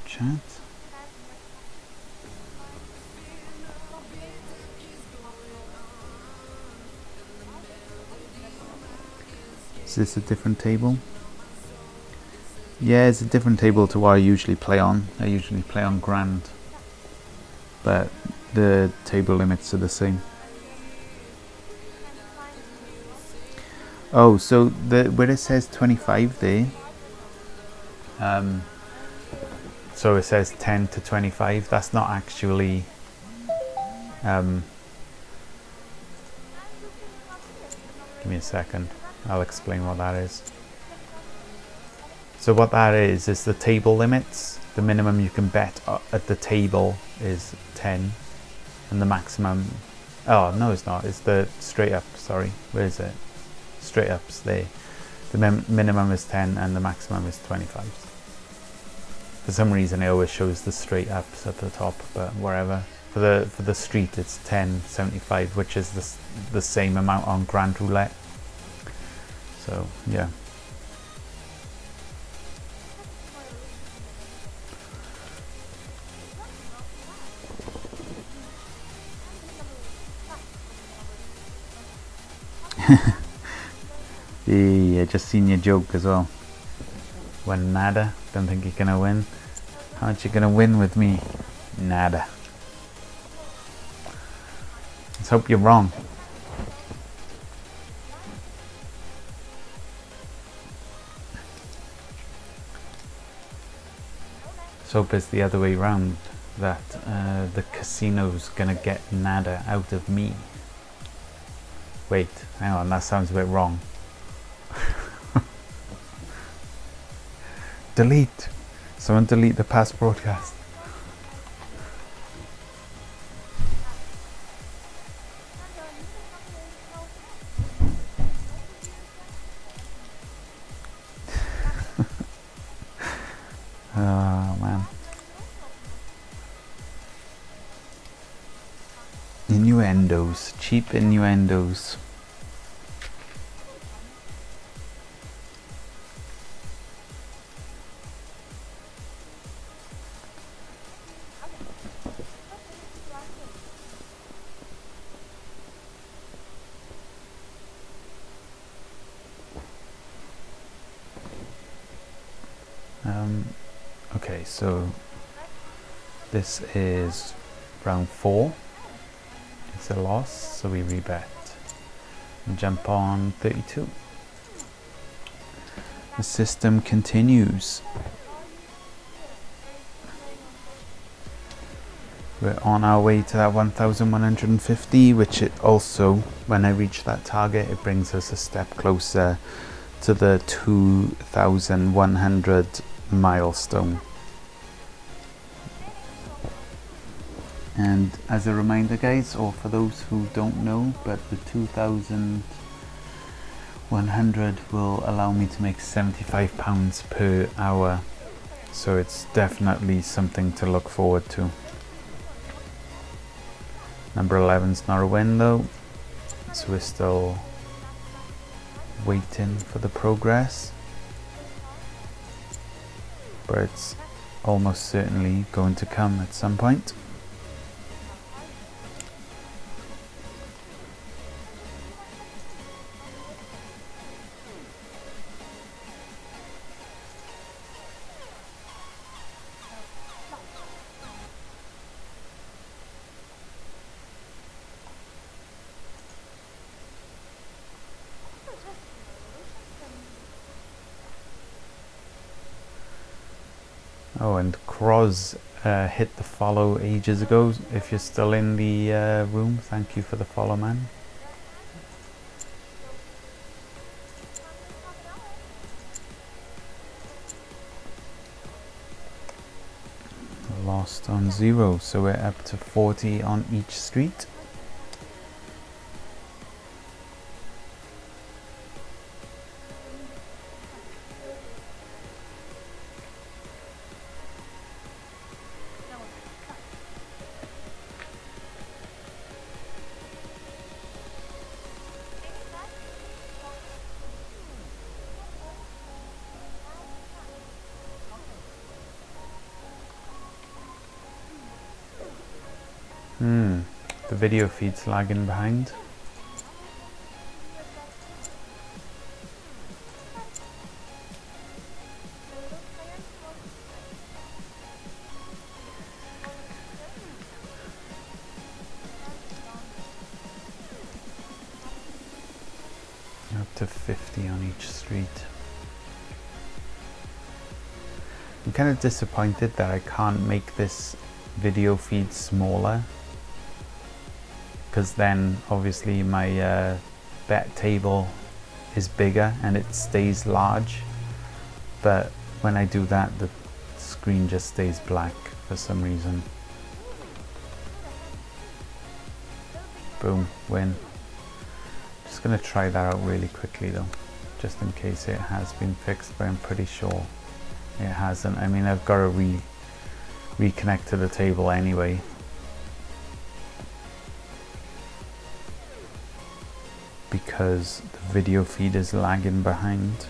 Chat. Is this a different table? Yeah, it's a different table to what I usually play on. I usually play on Grand, but the table limits are the same. Oh, so where it says 25 there, so it says 10 to 25. That's not actually give me a second. I'll explain what that is. So what that is the table limits. The minimum you can bet at the table is 10, and the maximum, oh no it's not, it's the straight up, sorry, where is it? Straight ups there. The minimum is 10 and the maximum is 25. For some reason it always shows the straight ups at the top, but wherever. For the street it's 10.75, which is the same amount on Grand Roulette. So yeah. I just seen your joke as well. When nada, don't think you're gonna win. How much you gonna win with me? Nada. Let's hope you're wrong. Let's hope it's the other way round, that the casino's gonna get nada out of me. Wait, hang on, that sounds a bit wrong. Delete! Someone delete the past broadcast. innuendos, cheap innuendos. Okay, so this is round 4. It's a loss, so we rebet and jump on 32. The system continues. We're on our way to that 1150, which it also, when I reach that target, it brings us a step closer to the 2100 milestone. And as a reminder, guys, or for those who don't know, but the 2100 will allow me to make £75 per hour, so it's definitely something to look forward to. Number 11's not a win though, so we're still waiting for the progress, but it's almost certainly going to come at some point. Oh, and Croz hit the follow ages ago. If you're still in the room, thank you for the follow, man. Lost on 0, so we're up to 40 on each street. The video feed's lagging behind. Up to 50 on each street. I'm kind of disappointed that I can't make this video feed smaller, because then obviously my bet table is bigger and it stays large, but when I do that the screen just stays black for some reason. Boom, win. Just gonna try that out really quickly though, just in case it has been fixed, but I'm pretty sure it hasn't. I mean, I've got to reconnect to the table anyway. Because the video feed is lagging behind.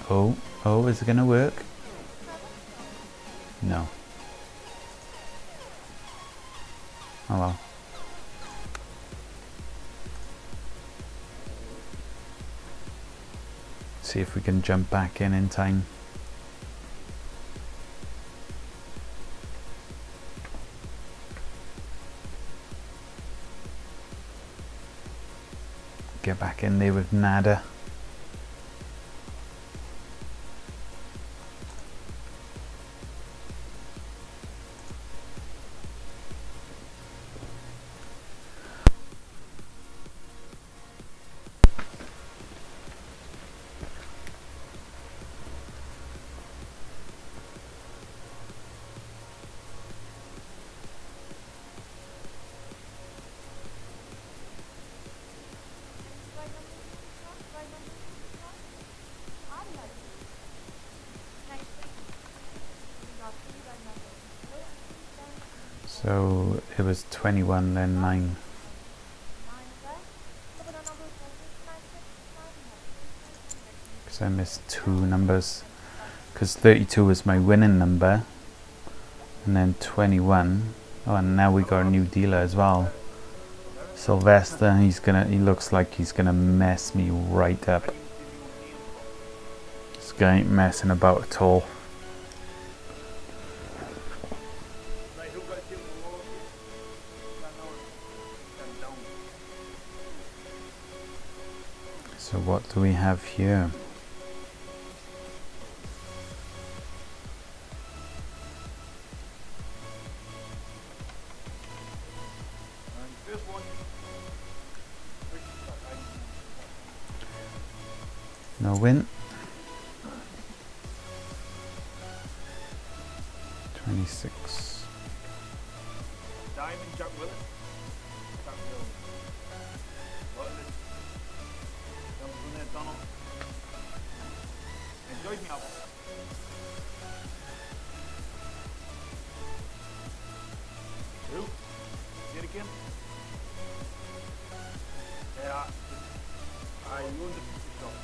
Oh, is it gonna work? No. Oh well. See if we can jump back in time. Get back in there with nada. So it was 21, then 9. 9 there. Number number 496 Because I missed 2 numbers. Because 32 was my winning number. And then 21. Oh, and now we got a new dealer as well. Sylvester, he looks like he's gonna mess me right up. This guy ain't messing about at all. So what do we have here? No win. 26. Diamond Jack Willis. Jack Willis. Donald. Enjoyed me out. Who? Say it again. Yeah. I ruined the shop.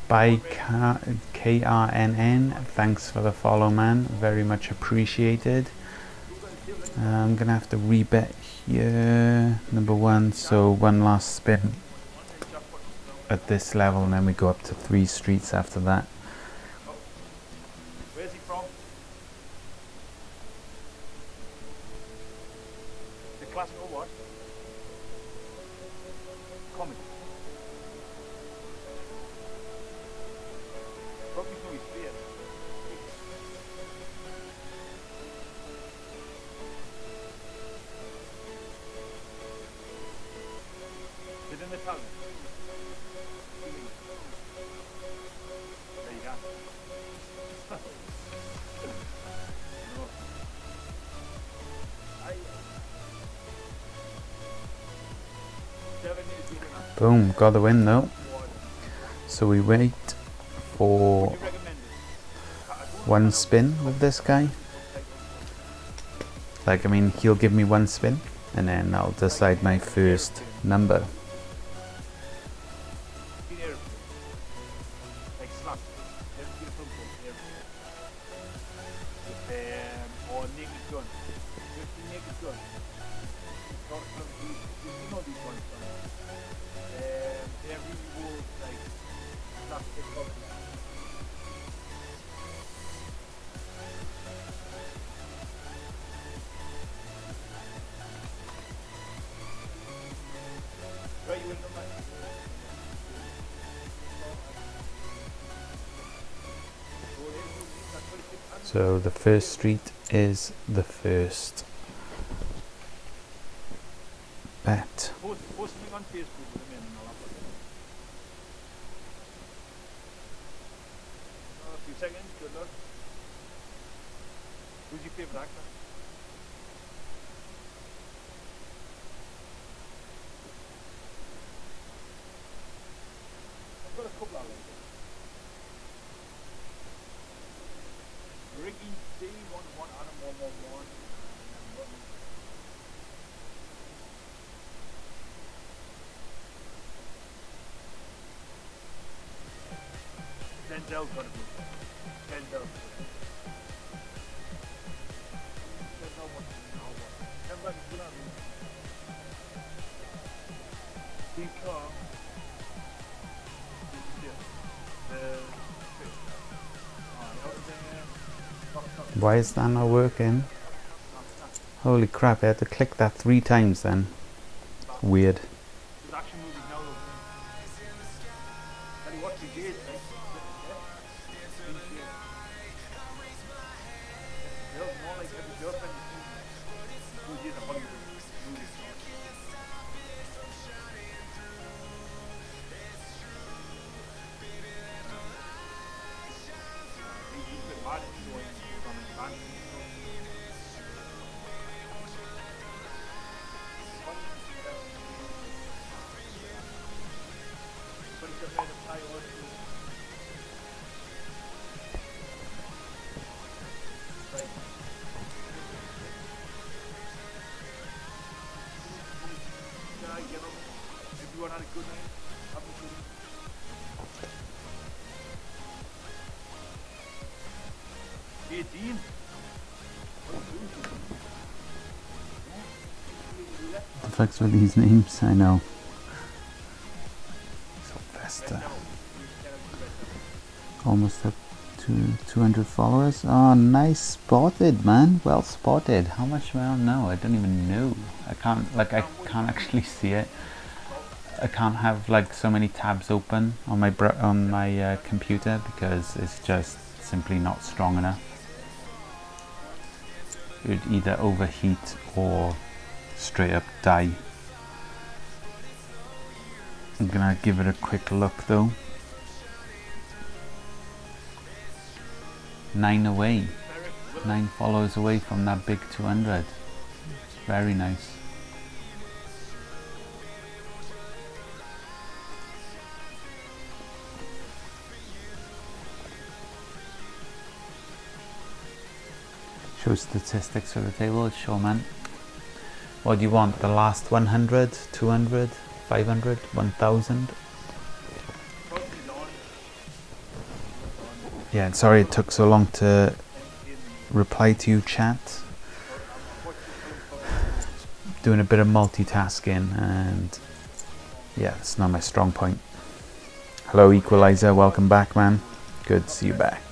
By KRNN, thanks for the follow, man. Very much appreciated. I'm gonna have to rebet here, number 1. So 1 last spin at this level, and then we go up to 3 streets after that. Where's he from? The classical what? Comedy. Probably through his fear. Is it in the tongue? There you go. Boom, got the win though. So we wait for 1 spin with this guy. Like, I mean, he'll give me 1 spin, and then I'll decide my first number. So the first street is the first bet. Post something on Facebook with him in and I'll upload it. A few seconds, good luck. Who's your favourite actor? I've got a couple of them. Ricky D, 1-1, Adam 1-1-1. Denzel's got to be. Denzel. Denzel wants to know what. Everybody put on me. Steve Carr. Why is that not working? Holy crap, I had to click that 3 times then. Weird. There's action movies now. And what he did, like, more like every girlfriend who did a Hollywood movie. He's a bit mad at me going from his band. Everyone had a good night. Have a good night. Hey, Dean. The fuck's with these names? I know. Sylvester. Almost up to 200 followers. Oh, nice spotted, man. Well spotted. How much am I on now? I don't even know. I can't actually see it. I can't have like so many tabs open on my computer because it's just simply not strong enough. It would either overheat or straight up die. I'm gonna give it a quick look though. 9 away. 9 followers away from that big 200. Very nice. Show statistics for the table. Sure, man. What do you want? The last 100, 200, 500, 1000? Yeah, sorry it took so long to reply to you, chat. Doing a bit of multitasking and yeah, it's not my strong point. Hello Equalizer, welcome back, man. Good to see you back.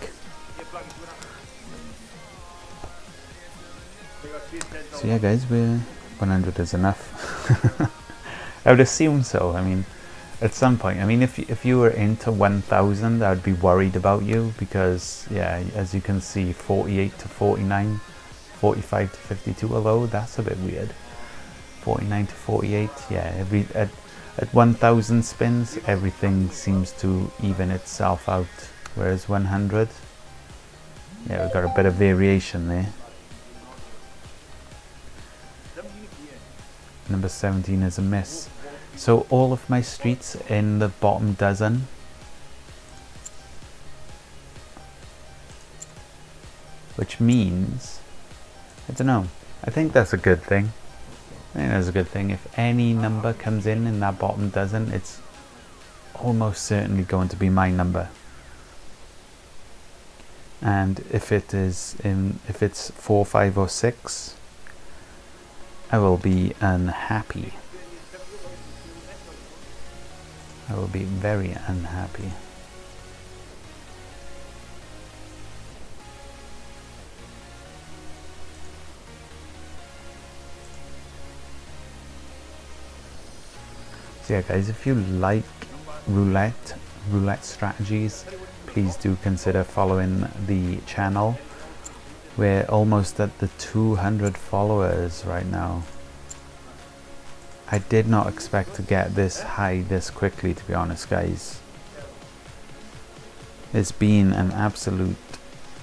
So yeah guys, 100 is enough. I would assume so. I mean, at some point, I mean, if you were into 1000, I'd be worried about you because yeah, as you can see, 48 to 49, 45 to 52, although that's a bit weird. 49 to 48, yeah, at 1000 spins, everything seems to even itself out, whereas 100, yeah, we've got a bit of variation there. Number 17 is a miss. So all of my streets in the bottom dozen which means, I don't know, I think that's a good thing. I think that's a good thing. If any number comes in that bottom dozen, it's almost certainly going to be my number. And if it's 4, 5 or 6, I will be unhappy. I will be very unhappy. So yeah guys, if you like roulette strategies, please do consider following the channel. We're almost at the 200 followers right now. I did not expect to get this high this quickly, to be honest guys. It's been an absolute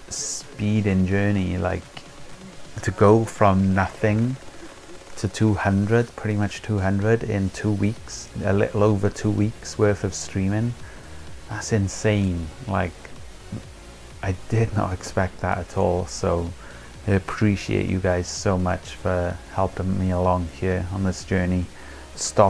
speeding journey, like to go from nothing to 200, pretty much 200 in 2 weeks, a little over 2 weeks worth of streaming. That's insane. Like, I did not expect that at all, so I appreciate you guys so much for helping me along here on this journey. Stop